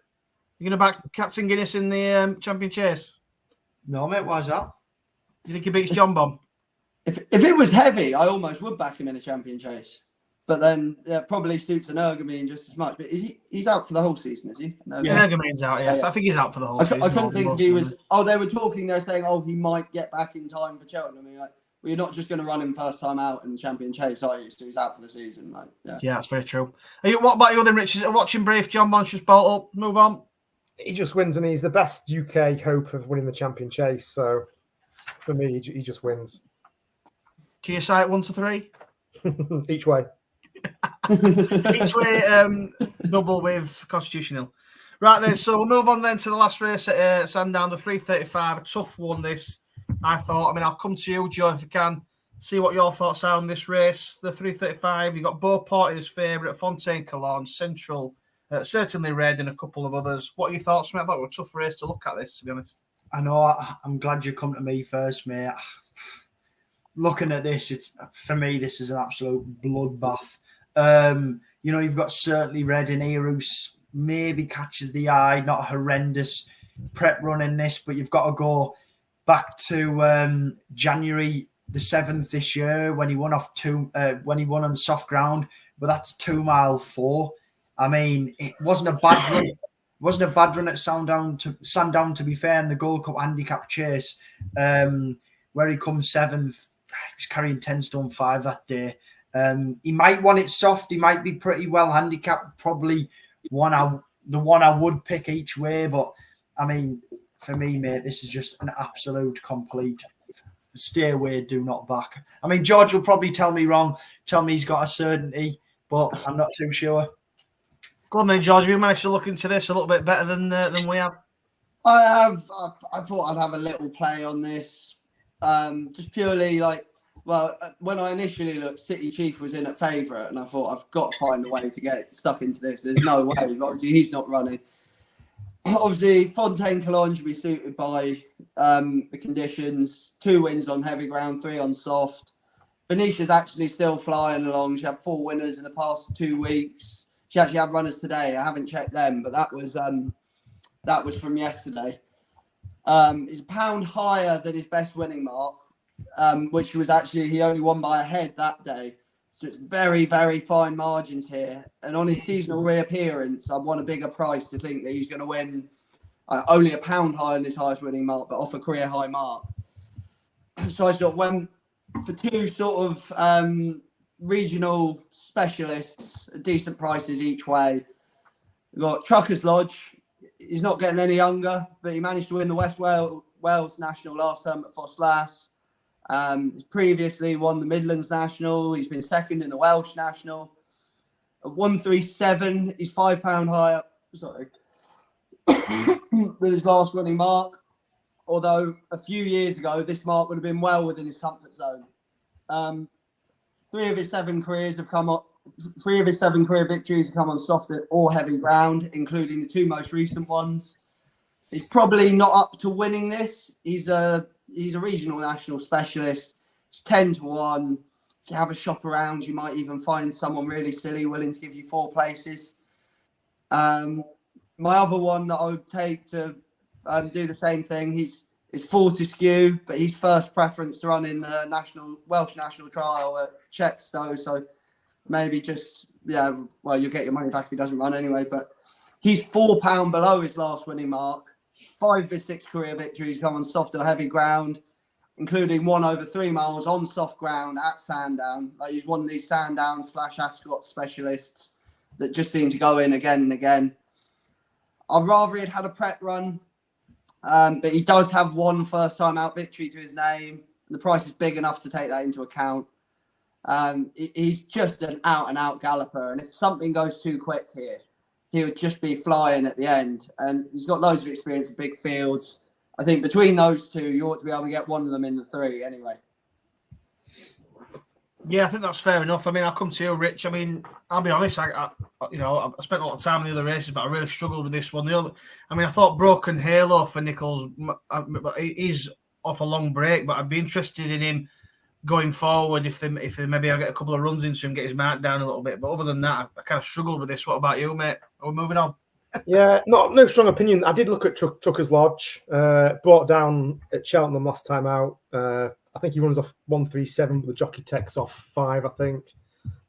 You're going to back Captain Guinness in the Champion Chase? No, mate. Why's that? You think he beats John Bomb? If it was heavy, I almost would back him in a Champion Chase. But then probably suits an Ergamine just as much. But he's out for the whole season, is he? Yeah, Ergamine's out. Yeah, I think he's out for the whole season. I couldn't think if he was. Oh, they were talking. They're saying, he might get back in time for Cheltenham. I mean, well, you're not just going to run him first time out in the Champion Chase, are you? So he's out for the season. Yeah, that's very true. What about you then, Richard? Watching brief, John Bonds just bolt up, move on. He just wins, and he's the best UK hope of winning the Champion Chase. So for me, he just wins. To your side, 1 to 3? Each way. Each way, double with Constitutional. Right then, so we'll move on then to the last race at Sandown, the 335. A tough one, this, I thought. I mean, I'll come to you, Joe, if you can. See what your thoughts are on this race. The 335, you've got Beauport in his favourite, Fontaine Cologne, Central, certainly Red, and a couple of others. What are your thoughts, mate? I thought it was a tough race to look at this, to be honest. I know. I'm glad you come to me first, mate. Looking at this, for me, this is an absolute bloodbath. You've got certainly Red in here who maybe catches the eye, not a horrendous prep run in this, but you've got to go back to January the 7th this year when he won on soft ground, but that's 2 mile 4. I mean, it wasn't a bad run. It wasn't a bad run at Sandown, to be fair, in the Gold Cup handicap chase, where he comes 7th. He was carrying 10 stone 5 that day. He might want it soft. He might be pretty well handicapped. Probably the one I would pick each way. But I mean, for me, mate, this is just an absolute complete stay away. Do not back. I mean, George will probably tell me wrong. Tell me he's got a certainty, but I'm not too sure. Go on then, George. Have you managed to look into this a little bit better than we have? I have. I thought I'd have a little play on this. Just purely when I initially looked, City Chief was in at favourite, and I thought I've got to find a way to get stuck into this. There's no way. Obviously, he's not running. Obviously, Fontaine Cologne should be suited by the conditions. 2 wins on heavy ground, 3 on soft. Venetia's actually still flying along. She had 4 winners in the past 2 weeks. She actually had runners today. I haven't checked them, but that was from yesterday. He's a pound higher than his best winning mark, which was actually, he only won by a head that day. So it's very, very fine margins here. And on his seasonal reappearance, I want a bigger price to think that he's going to win only a pound higher than his highest winning mark, but off a career high mark. So I sort of went for 2 sort of regional specialists, decent prices each way. We've got Truckers Lodge. He's not getting any younger, but he managed to win the West Wales National last term at Ffos He's previously won the Midlands National. He's been second in the Welsh National. At 137, he's £5 higher. Than his last winning mark. Although a few years ago, this mark would have been well within his comfort zone. 3 of his 7 careers have come up. 3 of his 7 career victories have come on soft or heavy ground, including the 2 most recent ones. He's probably not up to winning this. He's a regional national specialist. It's 10 to 1. If you have a shop around, you might even find someone really silly willing to give you 4 places. My other one that I would take to do the same thing, is Fortescue, but he's first preference to run in the Welsh National Trial at Chepstow. So maybe you'll get your money back if he doesn't run anyway. But he's £4 below his last winning mark. 5 of his 6 career victories come on soft or heavy ground, including 1 over 3 miles on soft ground at Sandown. He's one of these Sandown/Ascot specialists that just seem to go in again and again. I'd rather he'd had a prep run, but he does have 1 first-time out victory to his name. The price is big enough to take that into account. He's just an out-and-out galloper, and if something goes too quick here, he'll just be flying at the end. And he's got loads of experience in big fields. I think between those two, you ought to be able to get one of them in the 3 anyway. Yeah, I think that's fair enough. I mean, I'll come to you, Rich. I mean, I'll be honest. I spent a lot of time in the other races, but I really struggled with this one. I thought Broken Halo for Nichols. He's off a long break, but I'd be interested in him going forward if they maybe I get a couple of runs into him, get his mark down a little bit. But other than that, I kind of struggled with this. What about you, mate? Are we moving on? Yeah, no strong opinion. I did look at Trucker's Lodge, brought down at Cheltenham last time out. I think he runs off 137, but the jockey takes off 5, I think.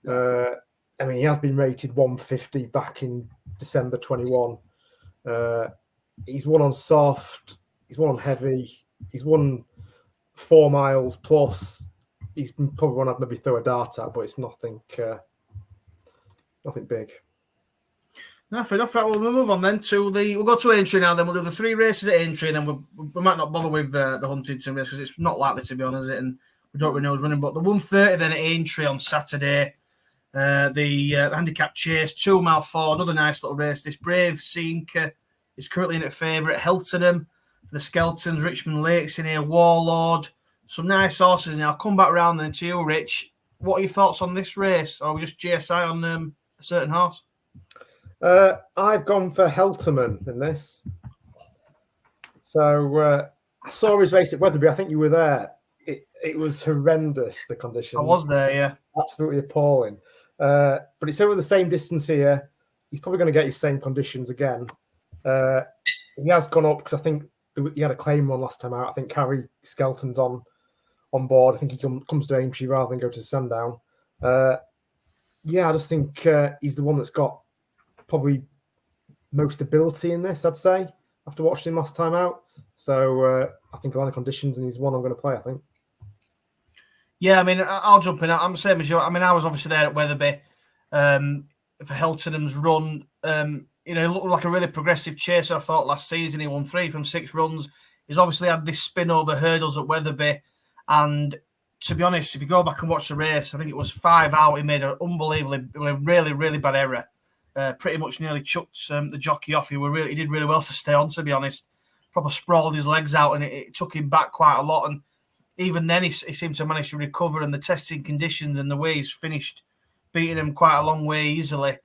He has been rated 150 back in December 21. He's won on soft, he's won on heavy, he's won 4 miles plus. He's probably one I'd maybe throw a dart at, but it's nothing big. No, fair enough. Right, well, we'll move on then we'll go to Aintree now. Then we'll do the 3 races at Aintree, and then we might not bother with the Huntington race because it's not likely to be on, is it? And we don't really know who's running. But the 130 then at Aintree on Saturday, the handicap chase, 2 mile 4, another nice little race. This Brave Sinker is currently in at favourite. Heltenham for the Skeltons, Richmond Lakes in here, Warlord, some nice horses. And I'll come back around then to you, Rich. What are your thoughts on this race? Or are we just GSI on a certain horse? I've gone for Helterman in this. So I saw his race at Wetherby. I think you were there. It was horrendous, the conditions. I was there, yeah. Absolutely appalling. But it's over the same distance here. He's probably going to get his same conditions again. He has gone up because I think he had a claim run last time out. I think Carrie Skelton's on board. I think he comes to Aintree rather than go to Sandown. I just think he's the one that's got probably most ability in this, I'd say, after watching him last time out. So I think a lot of conditions, and he's one I'm going to play, I think. Yeah, I mean, I'll jump in. I'm the same as you. I mean, I was obviously there at Wetherby for Heltenham's run. He looked like a really progressive chaser, I thought, last season. He won 3 from 6 runs. He's obviously had this spin over hurdles at Wetherby. And to be honest, if you go back and watch the race, I think it was 5 out. He made an unbelievably, really, really bad error. Pretty much nearly chucked the jockey off. He did really well to stay on, to be honest. Probably sprawled his legs out, and it took him back quite a lot. And even then, he seemed to manage to recover. And the testing conditions and the way he's finished, beating him quite a long way easily.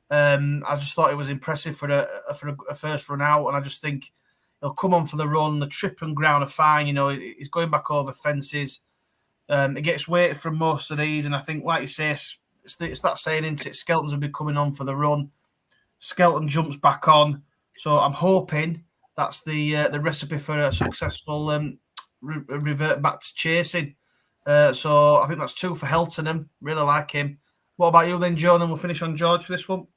I just thought it was impressive for a first run out, and I just think he'll come on for the run. The trip and ground are fine. He's going back over fences. He gets weight from most of these, and I think, like you say, it's that saying, isn't it? Skelton's will be coming on for the run. Skelton jumps back on, so I'm hoping that's the recipe for a successful revert back to chasing. So I think that's 2 for Heltenham. Really like him. What about you then, Joe? And then we'll finish on George for this one.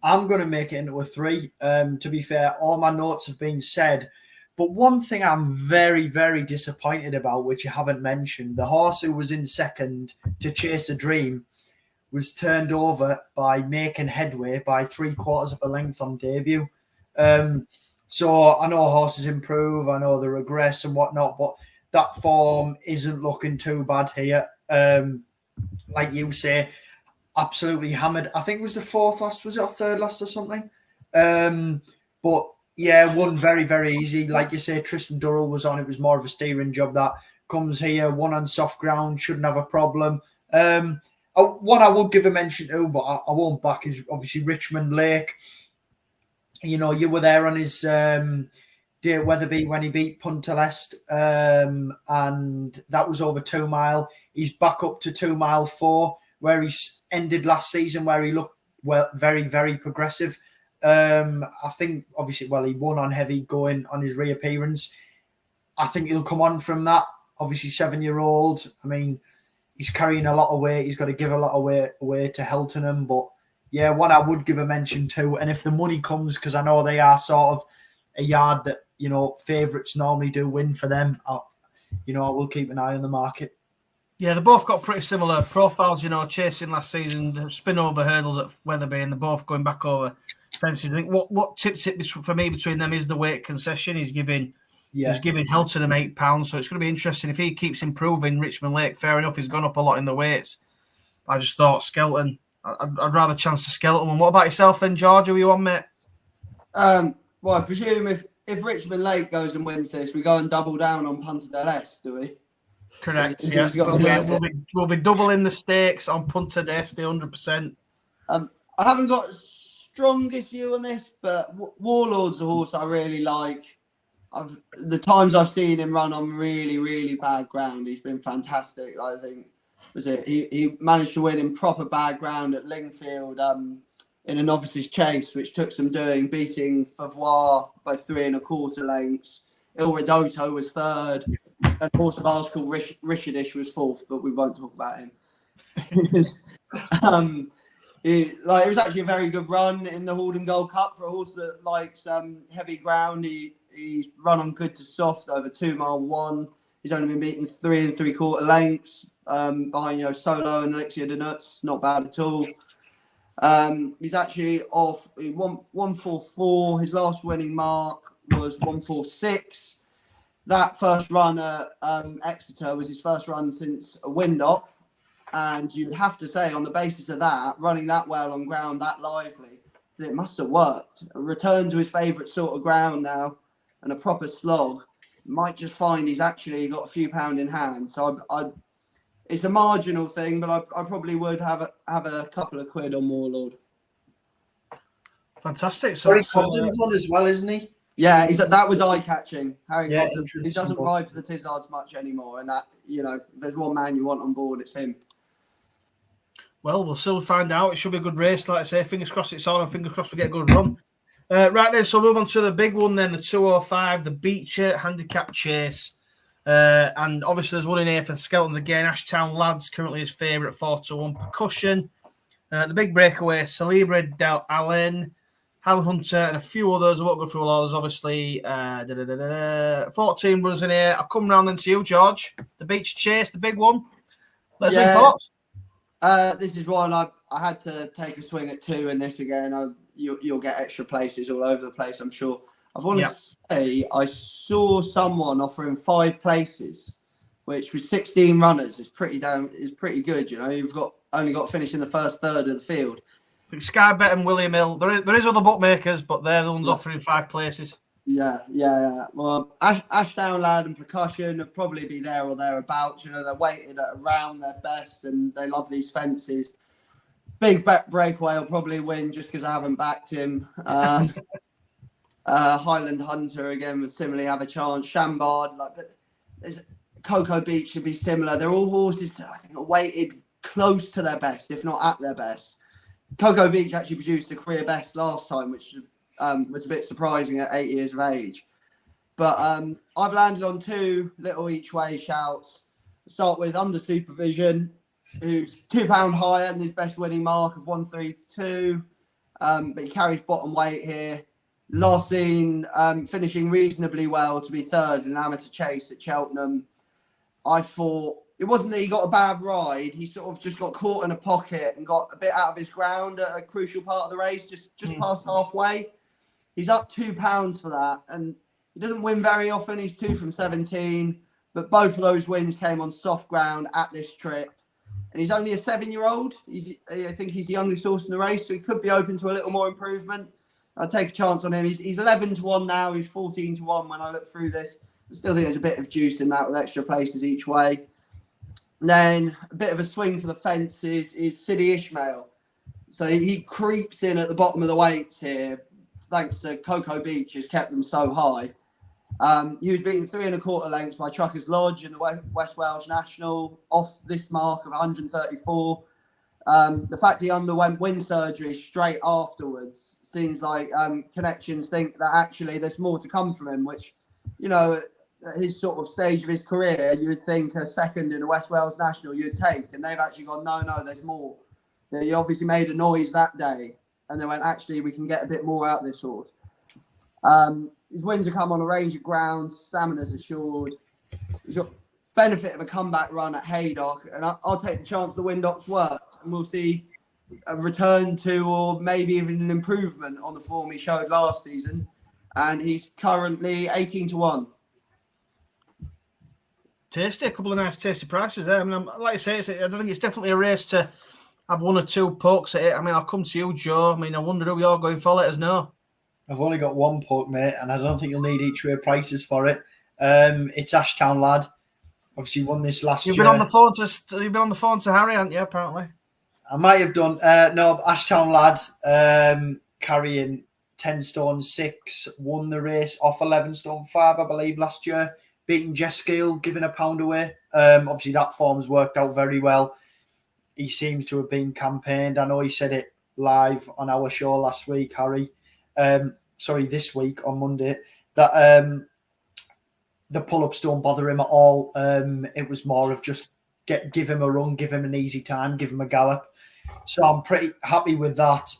I'm going to make it into a 3. To be fair, all my notes have been said. But one thing I'm very, very disappointed about, which you haven't mentioned, the horse who was in second to Chase a Dream was turned over by Making Headway by 3/4 of a length on debut. So I know horses improve, I know they regress and whatnot, but that form isn't looking too bad here. Like you say, absolutely hammered. I think it was the 4th last, was it, or 3rd last or something? But yeah, won very, very easy. Like you say, Tristan Durrell was on. It was more of a steering job. That comes here, won on soft ground, shouldn't have a problem. One I would give a mention to, but I won't back, is obviously Richmond Lake. You were there on his day at Wetherby when he beat Puntalest, and that was over 2 mile. He's back up to 2 mile 4, where he ended last season, where he looked very, very progressive. I think, obviously, he won on heavy going on his reappearance. I think he'll come on from that. Obviously, 7-year-old. I mean, he's carrying a lot of weight. He's got to give a lot of weight away to Heltenham. But, yeah, one I would give a mention to. And if the money comes, because I know they are sort of a yard that, favourites normally do win for them, I will keep an eye on the market. Yeah, they both got pretty similar profiles, chasing last season, spin over hurdles at Wetherby, and they're both going back over fences. I think what tips it for me between them is the weight concession. He's giving Heltenham £8, so it's going to be interesting if he keeps improving. Richmond Lake, fair enough, he's gone up a lot in the weights, I just thought Skelton. I'd rather chance to Skelton. And what about yourself then, George? Who are you on, mate? Well, I presume if Richmond Lake goes and wins this, we go and double down on Punta del Este, do we? Correct. He's Yeah, got we'll be doubling the stakes on Punta del Este, 100%. I haven't got the strongest view on this, but Warlord's a horse I really like. The times I've seen him run on really, really bad ground, he's been fantastic. I think he managed to win in proper bad ground at Lingfield in a novice's chase, which took some doing, beating Favois by 3 1/4 lengths. Il Ridotto was third, and a horse of ours called Richardish was fourth, but we won't talk about him. It was actually a very good run in the Haldon Gold Cup for a horse that likes heavy ground. He's run on good to soft over 2 mile 1. He's only been beaten 3 3/4 lengths behind Solo and Elixir de Nuts. Not bad at all. He's actually off 144. His last winning mark was 146. That first run at Exeter was his first run since a wind-up. And you'd have to say, on the basis of that, running that well on ground that lively, that it must have worked. A return to his favourite sort of ground now and a proper slog, might just find he's actually got a few pound in hand. So it's a marginal thing, but I probably would have a couple of quid on Warlord. Fantastic. So Harry Cobden's on as well, isn't he? Yeah, that was eye-catching. Harry Cobden, he doesn't interesting. ride for the Tizzards much anymore, and that if there's one man you want on board, it's him. Well, we'll soon find out. It should be a good race, like I say. Fingers crossed it's on, and fingers crossed we get a good run. Right then, so move on to the big one then, the 205, the Beecher Handicap Chase. And obviously there's one in here for the Skeltons again. Ashtown Lads, currently his favourite, 4-1 Percussion. The big breakaway, Celebre del Allen, Hal Hunter, and a few others. I won't go through all those, obviously. 14 runners in here. I'll come round then to you, George. The Beecher Chase, the big one. Let's your thoughts. This is one I had to take a swing at 2 in this again. You'll get extra places all over the place, I'm sure. I want to say I saw someone offering 5 places, which with 16 runners is pretty good. You've only got to finish in the first third of the field. Sky Bet and William Hill. There is other bookmakers, but they're the ones offering 5 places. Yeah. Well, Ashdown Lad and Percussion will probably be there or thereabouts. They're weighted at around their best, and they love these fences. Big Bet Breakaway will probably win just because I haven't backed him. Highland Hunter again would similarly have a chance. Chambard, but Cocoa Beach should be similar. They're all horses I think are weighted close to their best, if not at their best. Cocoa Beach actually produced a career best last time, which was a bit surprising at 8 years of age. But I've landed on 2 little each way shouts. Start with Under Supervision, who's £2 higher than his best winning mark of 132. But he carries bottom weight here. Last seen finishing reasonably well to be third in an amateur chase at Cheltenham. I thought it wasn't that he got a bad ride. He sort of just got caught in a pocket and got a bit out of his ground at a crucial part of the race, just past halfway. He's up £2 for that, and he doesn't win very often. He's 2 from 17, but both of those wins came on soft ground at this trip. And he's only a 7-year-old. I think he's the youngest horse in the race, so he could be open to a little more improvement. I'll take a chance on him. He's 11-1 now. He's 14-1 when I look through this. I still think there's a bit of juice in that with extra places each way. And then a bit of a swing for the fences is Sidi Ishmael. So he creeps in at the bottom of the weights here, thanks to Cocoa Beach, has kept them so high. He was beaten 3 1/4 lengths by Truckers Lodge in the West Wales National, off this mark of 134. The fact he underwent wind surgery straight afterwards seems like connections think that actually there's more to come from him, which, at his sort of stage of his career, you would think a second in a West Wales National you'd take, and they've actually gone, no, there's more. He obviously made a noise that day, and they went, actually, we can get a bit more out of this horse. His wins have come on a range of grounds, stamina's assured. He's got benefit of a comeback run at Haydock, and I'll take the chance the wind-up's worked, and we'll see a return to, or maybe even an improvement on the form he showed last season. And he's currently 18-1. Tasty, a couple of nice tasty prices there. I mean, like I say, I think it's definitely a race to have one or two pokes at it. I mean, I'll come to you, Joe. I mean, I wonder who you're going for. Let us know. I've only got one poke, mate, and I don't think you'll need each way prices for it. It's Ashtown Lad. Obviously, won this last You've year. been on the phone to Harry, haven't you? Apparently, I might have done. No, Ashtown Lad carrying 10 stone 6, won the race off 11 stone 5, I believe, last year, beating Jescale, giving a pound away. Obviously, that form's worked out very well. He seems to have been campaigned. I know he said it live on our show last week, Harry. This week on Monday, that the pull-ups don't bother him at all. It was more of just give him a run, give him an easy time, give him a gallop. So I'm pretty happy with that.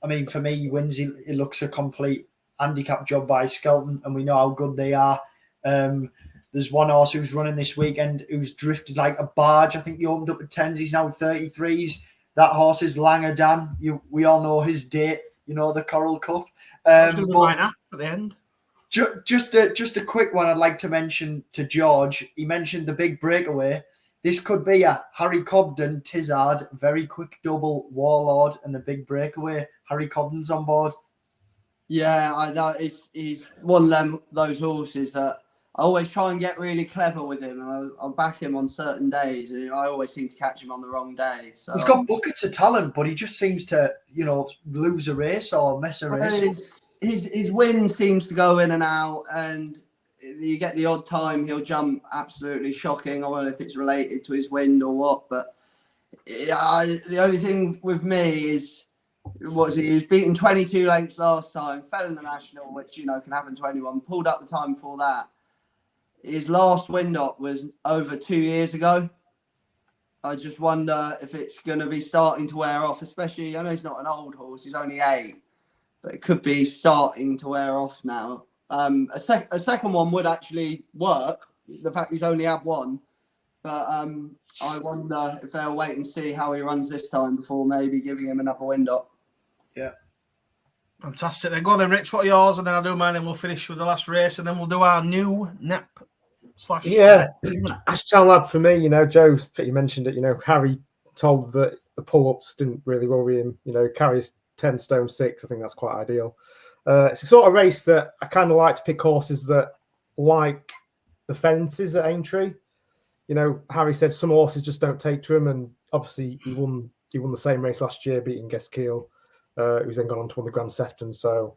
I mean, for me, he wins. It looks a complete handicap job by Skelton, and we know how good they are. There's one horse who's running this weekend who's drifted like a barge. I think he opened up at 10s. He's now 33s. That horse is Langer Dan. We all know his date. You know, the Coral Cup. it's going to be right at the end. Just a quick one I'd like to mention to George. He mentioned the big breakaway. This could be a Harry Cobden, Tizard, very quick double, Warlord, and the big breakaway. Harry Cobden's on board. Yeah, I know. He's one of those horses that I always try and get really clever with him, and I'll back him on certain days, and I always seem to catch him on the wrong day. So he's got buckets of talent, but he just seems to, lose a race or mess a race. His win seems to go in and out, and you get the odd time he'll jump absolutely shocking. I don't know if it's related to his wind or what, but the only thing with me is, he was beaten 22 lengths last time, fell in the National, which, can happen to anyone, pulled up the time before that. His last wind-up was over 2 years ago. I just wonder if it's going to be starting to wear off, especially, I know he's not an old horse, he's only 8, but it could be starting to wear off now. A second one would actually work, the fact he's only had one, but I wonder if they'll wait and see how he runs this time before maybe giving him another wind-up. Yeah. Fantastic. Then go then, Rich. What are yours? And then I'll do mine, and we'll finish with the last race, and then we'll do our new nap / Yeah, Ashtown Lad for me. Joe pretty mentioned it. Harry told that the pull-ups didn't really worry him. Carries 10 stone 6. I think that's quite ideal. It's a sort of race that I kind of like to pick horses that like the fences at Aintree. Harry said some horses just don't take to him, and obviously he won the same race last year, beating Jescale, who's then gone on to win the Grand Sefton. So,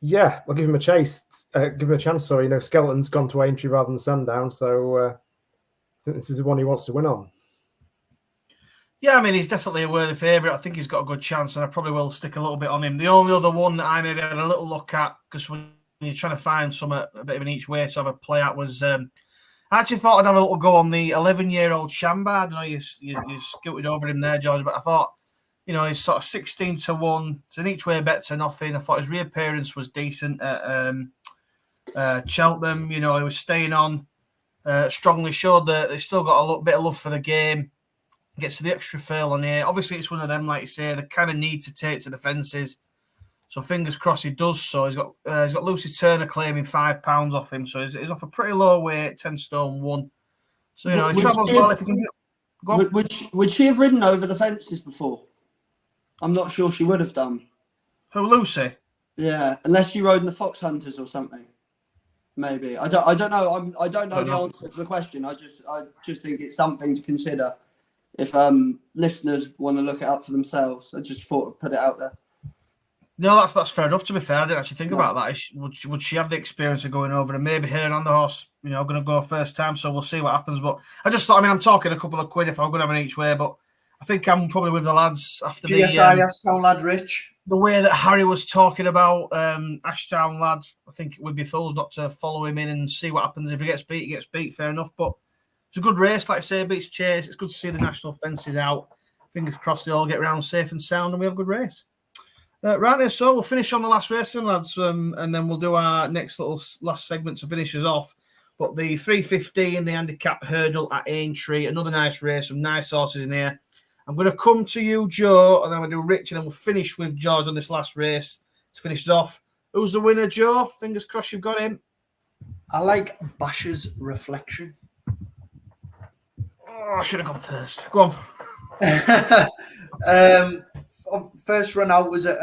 yeah, I'll give him a chase. Give him a chance. So, Skeleton's gone to Aintree rather than Sandown. So, I think this is the one he wants to win on. Yeah, I mean, he's definitely a worthy favourite. I think he's got a good chance, and I probably will stick a little bit on him. The only other one that I maybe had a little look at, because when you're trying to find a bit of an each way to have a play out, was I actually thought I'd have a little go on the 11-year-old Shamba. I know you scooted over him there, George, but I thought, he's sort of 16-1. It's an each way bet to nothing. I thought his reappearance was decent at Cheltenham. He was staying on, strongly showed that they still got a little bit of love for the game. Gets to the extra furl on here. Obviously, it's one of them, like you say, they kind of need to take to the fences. So fingers crossed he does so. He's got Lucy Turner claiming £5 off him, so he's off a pretty low weight, 10 stone 1. So he travels well. If he can go on. Would she have ridden over the fences before? I'm not sure she would have done. Who, Lucy? Yeah, unless she rode in the Fox Hunters or something. Maybe I don't know. I don't know the answer to the question. I just think it's something to consider. If listeners want to look it up for themselves, I just thought I'd put it out there. No, that's fair enough. To be fair, I didn't actually think about that. Would she have the experience of going over, and maybe her and the horse, going to go first time? So we'll see what happens. But I just thought, I'm talking a couple of quid if I'm going to have an each way, but I think I'm probably with the lads after the Ashtown Lad, Rich. The way that Harry was talking about Ashtown Lad, I think it would be fools not to follow him in and see what happens. If he gets beat, he gets beat. Fair enough, but it's a good race, like I say, beats Chase. It's good to see the national fences out. Fingers crossed they all get round safe and sound and we have a good race. Right there, so we'll finish on the last race then, lads, and then we'll do our next last segment to finish us off. But the 3:15, the handicap hurdle at Aintree, another nice race, some nice horses in here. I'm going to come to you, Joe, and then we'll do Rich, and then we'll finish with George on this last race to finish us off. Who's the winner, Joe? Fingers crossed you've got him. I like Basher's Reflection. Oh, I should have gone first. Go on. First run out was at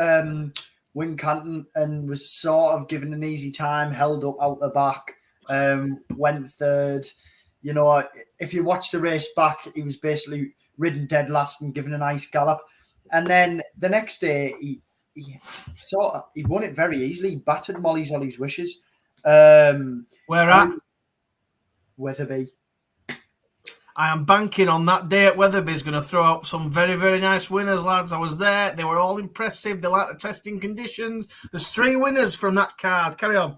Wincanton and was sort of given an easy time, held up out the back, went third. You know, if you watch the race back, he was basically ridden dead last and given a nice gallop. And then the next day, he won it very easily. He battered Molly's Ollie's Wishes. Where at? Wetherby. I am banking on that day at Wetherby's going to throw out some very, very nice winners, lads. I was there. They were all impressive. They like the testing conditions. There's 3 winners from that card. Carry on.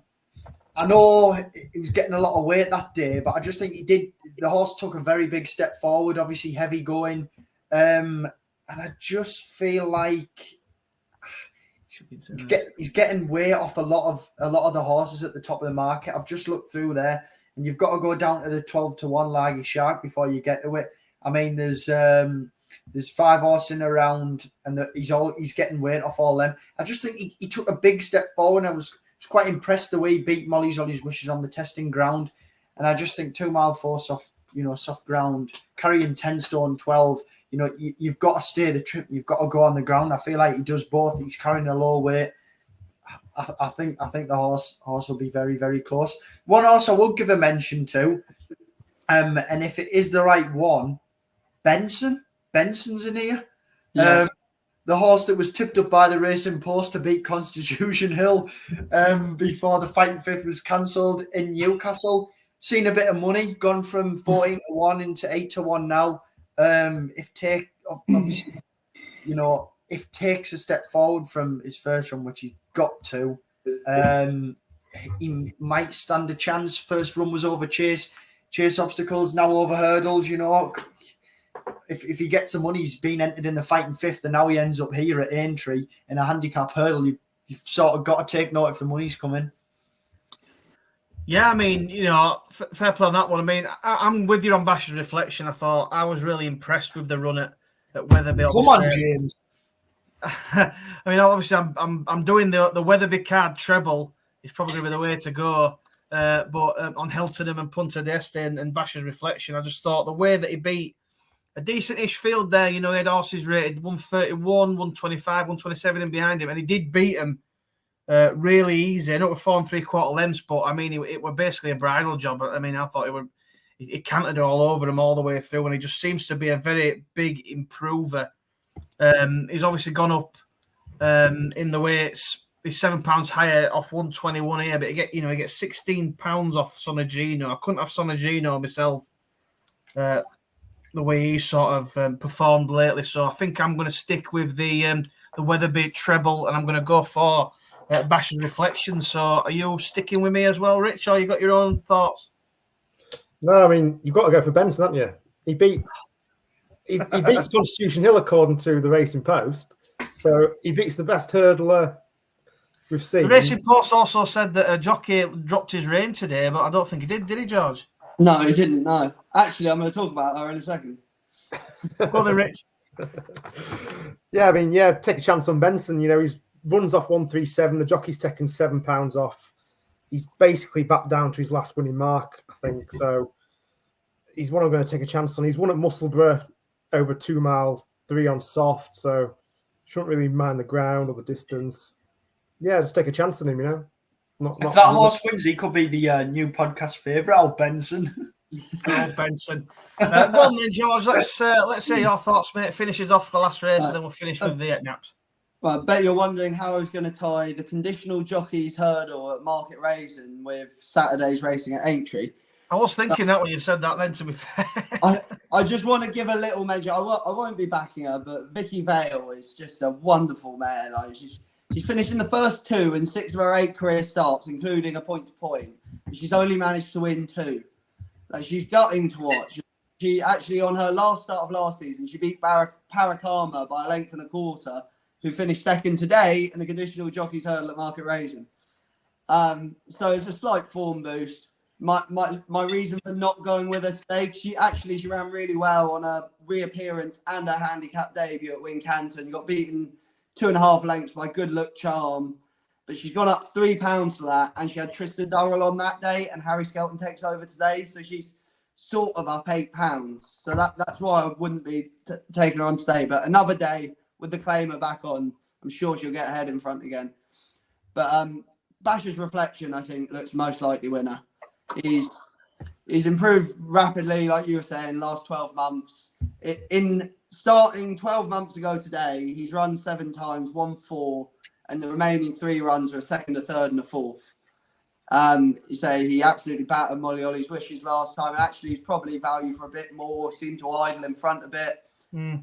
I know he was getting a lot of weight that day, but I just think the horse took a very big step forward, obviously heavy going. And I just feel like he's getting weight off a lot of the horses at the top of the market. I've just looked through there, and you've got to go down to the 12-1 Laggy Shark before you get to it. I mean, there's 5 horses in around, and he's getting weight off all them. I just think he took a big step forward, and I was quite impressed the way he beat Molly's Ollie's Wishes on the testing ground. And I just think 2 mile 4 soft ground, carrying 10 stone 12. You know, you've got to stay the trip. You've got to go on the ground. I feel like he does both. He's carrying a low weight. I think the horse will be very, very close. One horse I will give a mention to, and if it is the right one, Benson's in here. Yeah. The horse that was tipped up by the Racing Post to beat Constitution Hill before the Fighting Fifth was cancelled in Newcastle. Seen a bit of money, gone from 14-1 into 8-1 now. If takes a step forward from his first run, which he's got to, he might stand a chance. First run was over chase obstacles, now over hurdles. You know, if he gets the money, he's been entered in the Fighting Fifth, and now he ends up here at Aintree in a handicap hurdle. You've sort of got to take note if the money's coming. Yeah, I mean, you know, fair play on that one. I mean, I'm with you on Bash's reflection. I thought I was really impressed with the run at Wetherby. Come on, James. I mean, obviously, I'm doing the Wetherby card treble. It's probably the way to go. But on Hiltonham and Punta d'Este and Bash's reflection, I just thought the way that he beat a decent-ish field there. You know, he had horses rated 131, 125, 127 in behind him, and he did beat them. Really easy. I know it was 4 3/4 lengths, but I mean, it was basically a bridal job. I mean, I thought it canted all over him all the way through, and he just seems to be a very big improver. He's obviously gone up in the weights. He's £7 higher off 121 here, but he gets £16 off Sonagino. I couldn't have Sonagino myself. The way he sort of performed lately, so I think I'm going to stick with the Wetherby treble, and I'm going to go for Bash's reflection. So are you sticking with me as well, Rich, or you got your own thoughts? No, I mean, you've got to go for Benson, haven't you? He beats Constitution Hill according to the Racing Post. So he beats the best hurdler we've seen. The Racing Post also said that a jockey dropped his rein today, but I don't think he did he, George? No, he didn't, no. Actually, I'm going to talk about her in a second. Go on then, Rich. Yeah, I mean, take a chance on Benson. You know, he's runs off 137. The jockey's taken £7 off. He's basically back down to his last winning mark, I think. So he's one I'm going to take a chance on. He's won at Musselburgh over 2 mile 3 on soft, so shouldn't really mind the ground or the distance. Yeah, just take a chance on him, you know. If that horse wins, he could be the new podcast favourite, old Benson. Old Benson. Well then, George, let's say your thoughts, mate. Finishes off the last race, and then we'll finish with the naps. Well, I bet you're wondering how I was going to tie the conditional jockeys hurdle at Market Raisin with Saturday's racing at Aintree. I was thinking that when you said that then, to be fair. I just want to give a little mention. I won't be backing her, but Vicky Vale is just a wonderful mare. Like, she's finished in the first 2 in 6 of her 8 career starts, including a point-to-point. She's only managed to win 2. Like, she's gutting to watch. She actually, on her last start of last season, she beat Paracama by a length and a quarter, who finished second today in the conditional jockeys hurdle at Market Raisin. So it's a slight form boost. My reason for not going with her today, she ran really well on a reappearance and a handicap debut at Wincanton. Got beaten 2.5 lengths by Good Luck Charm, but she's gone up £3 for that, and she had Tristan Durrell on that day, and Harry Skelton takes over today, so she's sort of up £8. So that's why I wouldn't be taking her on today. But another day with the claimer back on, I'm sure she'll get ahead in front again. But Bash's Reflection, I think, looks most likely winner. He's improved rapidly, like you were saying, last 12 months. In starting 12 months ago today, he's run 7 times, won 4, and the remaining 3 runs are a second, a third, and a fourth. You say he absolutely battered Molly Ollie's Wishes last time. And actually, he's probably value for a bit more. Seemed to idle in front a bit.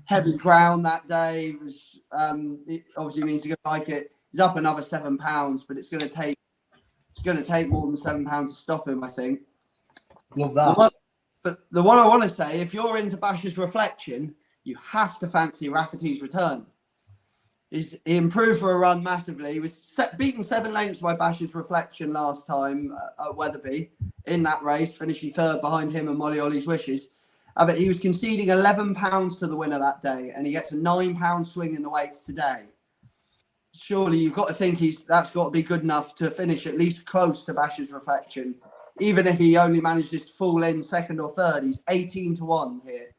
Heavy ground that day was it obviously means you're gonna like it. He's up another £7, but it's gonna take more than £7 to stop him, I think. Love that. But the one I want to say, if you're into Bash's Reflection, you have to fancy Rafferty's Return. He improved for a run massively. He was beaten 7 lengths by Bash's Reflection last time at Wetherby in that race, finishing 3rd behind him and Molly Ollie's Wishes. But he was conceding £11 to the winner that day, and he gets a £9 swing in the weights today. Surely you've got to think that's got to be good enough to finish at least close to Bash's Reflection. Even if he only manages to fall in 2nd or 3rd, he's 18-1 here.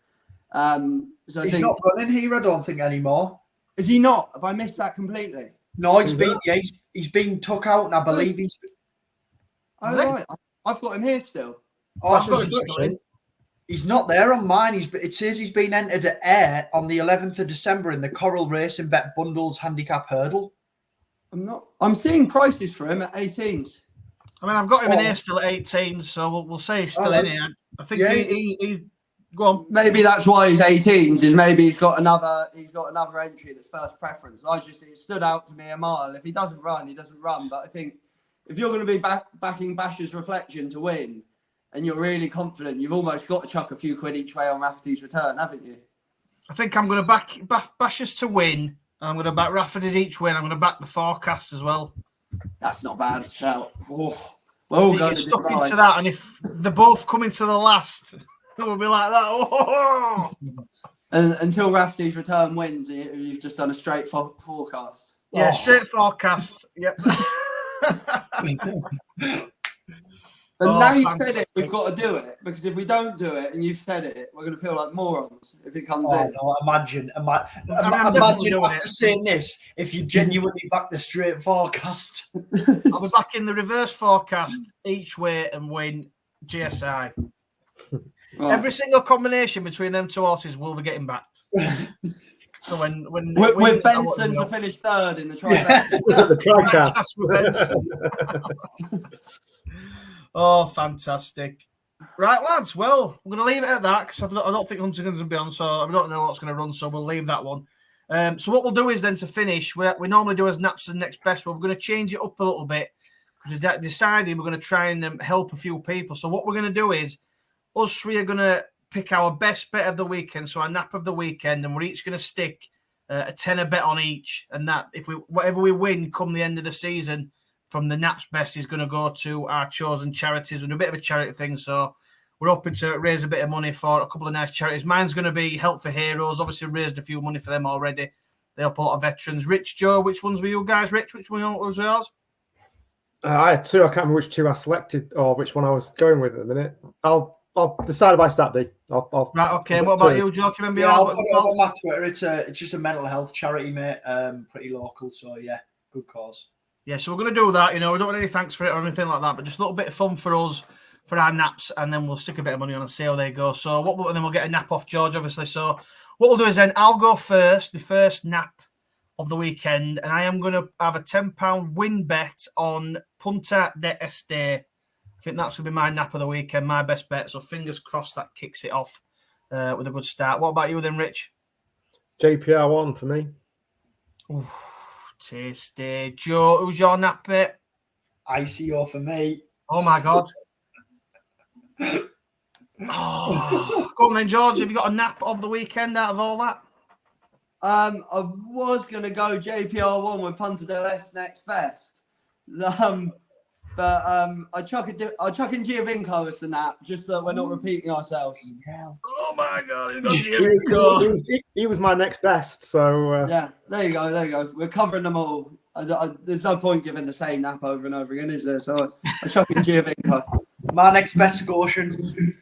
So he's not running here, I don't think, anymore. Is he not? Have I missed that completely? No, he's been took out, and I believe he's. Oh, right. I've got him here still. He's not there on mine. It says he's been entered at Ayr on the 11th of December in the Coral Racing Bet Bundles Handicap Hurdle. I'm seeing prices for him at 18s. I mean, I've got him in here still at 18s, so we'll say he's still in here. I think he go on. Maybe that's why he's 18s. Is maybe he's got another entry that's first preference. It stood out to me a mile. If he doesn't run, he doesn't run. But I think if you're going to be backing Bash's Reflection to win, and you're really confident, you've almost got to chuck a few quid each way on Rafferty's Return, haven't you? I think I'm going to back Bash's to win. And I'm going to back Rafferty's each win. I'm going to back the forecast as well. That's not bad. Shout. Get stuck into that, and if they're both coming to the last, it will be like that. Oh! And until Rafferty's Return wins, you've just done a straight forecast. Yeah, straight forecast. Yep. But now you've said it, we've got to do it. Because if we don't do it and you've said it, we're going to feel like morons if it comes in. No, imagine after saying this, if you genuinely back the straight forecast. I'll be back in the reverse forecast each way and win GSI. Right. Every single combination between them 2 horses will be getting backed. So when with Benson to finish 3rd in the trifecta. The TriCast. Oh, fantastic. Right, lads. Well, we're going to leave it at that because I don't think Huntington's going to be on, so I don't know what's going to run, so we'll leave that one. So what we'll do is then to finish, we normally do as naps and next best, but we're going to change it up a little bit because we decided we're going to try and help a few people. So what we're going to do is us 3 are going to pick our best bet of the weekend, so our nap of the weekend, and we're each going to stick a tenner bet on each, and that whatever we win come the end of the season from the Naps Best is going to go to our chosen charities. We're doing a bit of a charity thing, so we're hoping to raise a bit of money for a couple of nice charities. Mine's going to be Help for Heroes. Obviously, raised a few money for them already. They help a lot of veterans. Rich, Joe, which ones were you guys? Rich, which one was yours? I had 2. I can't remember which 2 I selected or which one I was going with at the minute. I'll decide by Saturday. Right, okay. What about you, Joe? Can you remember yours? I'll put it on my Twitter. It's just a mental health charity, mate. Pretty local, so yeah, good cause. Yeah, so we're going to do that. We don't want any thanks for it or anything like that, but just a little bit of fun for us, for our naps, and then we'll stick a bit of money on and see how they go. So and then we'll get a nap off George, obviously. So what we'll do is then I'll go first, the first nap of the weekend, and I am going to have a £10 win bet on Punta de Este. I think that's going to be my nap of the weekend, my best bet. So fingers crossed that kicks it off with a good start. What about you then, Rich? JPR1 for me. Ooh, tasty. Joe, who's your nap bet? ICO for me. Oh my God. Oh, go on then, George. Have you got a nap of the weekend out of all that? I was going to go JPR1 with Punta del Este next best. But I chuck in Giovinco as the nap, just so we're not repeating ourselves. Oh my God, he's got Giovinco. He was my next best, so yeah, there you go. We're covering them all. There's no point giving the same nap over and over again, is there? So I chuck in Giovinco. My next best Goshen.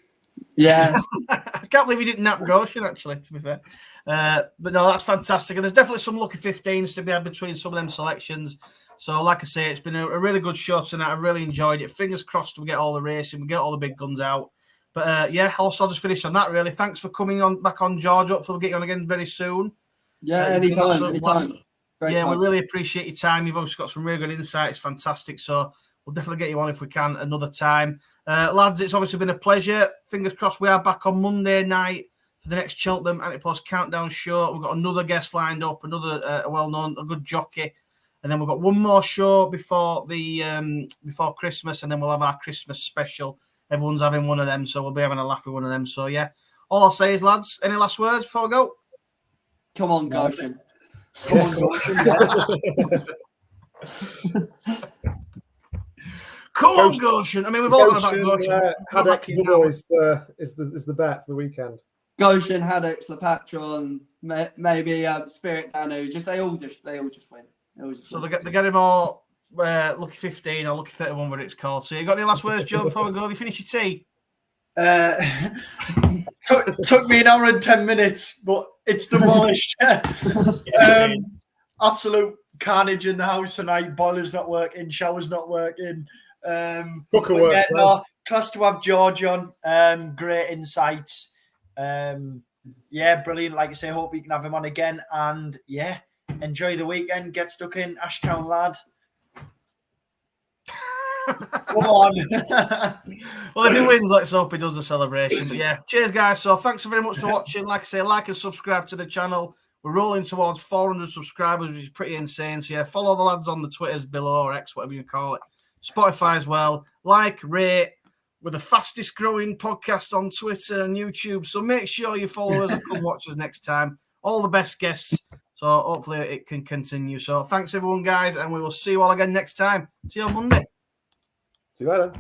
Yeah. I can't believe he didn't nap Goshen, actually, to be fair. But no, that's fantastic. And there's definitely some lucky 15s to be had between some of them selections. So, like I say, it's been a really good show tonight. I've really enjoyed it. Fingers crossed we get all the racing, we get all the big guns out. But yeah, also I'll just finish on that, really. Thanks for coming on back on, George. Hopefully we'll get you on again very soon. Yeah, anytime. Yeah, we really appreciate your time. You've obviously got some really good insights. Fantastic. So we'll definitely get you on if we can another time. Lads, it's obviously been a pleasure. Fingers crossed we are back on Monday night for the next Cheltenham Antipost Countdown show. We've got another guest lined up, another well-known, a good jockey. And then we've got one more show before Christmas, and then we'll have our Christmas special. Everyone's having one of them, so we'll be having a laugh with one of them. So, yeah, all I'll say is, lads, any last words before we go? Come on, Goshen. Come on, Goshen. Come on, Goshen. I mean, we've all got about Goshen. Haddock's double is the bet for the weekend. Goshen, Haddocks, the Patron, maybe Spirit Danu. They all just win. So they get him all lucky 15 or lucky 31, what it's called. So you got any last words, Joe, before we go? Have you finished your tea? Took me an hour and 10 minutes, but it's demolished. Absolute carnage in the house tonight. Boiler's not working, shower's not working. Cooker works. Class to have George on. Great insights. Yeah, brilliant. Like I say, hope we can have him on again. And yeah, enjoy the weekend. Get stuck in, Ashtown lad. Come on. Well, if he wins, let's hope he does the celebration. But yeah, cheers, guys. So thanks very much for watching. Like I say, like and subscribe to the channel. We're rolling towards 400 subscribers, which is pretty insane. So yeah, follow the lads on the Twitters below, or X, whatever you call it. Spotify as well. Like, rate. We're the fastest growing podcast on Twitter and YouTube. So make sure you follow us and come watch us next time. All the best guests. So hopefully it can continue. So thanks everyone, guys, and we will see you all again next time. See you on Monday. See you later.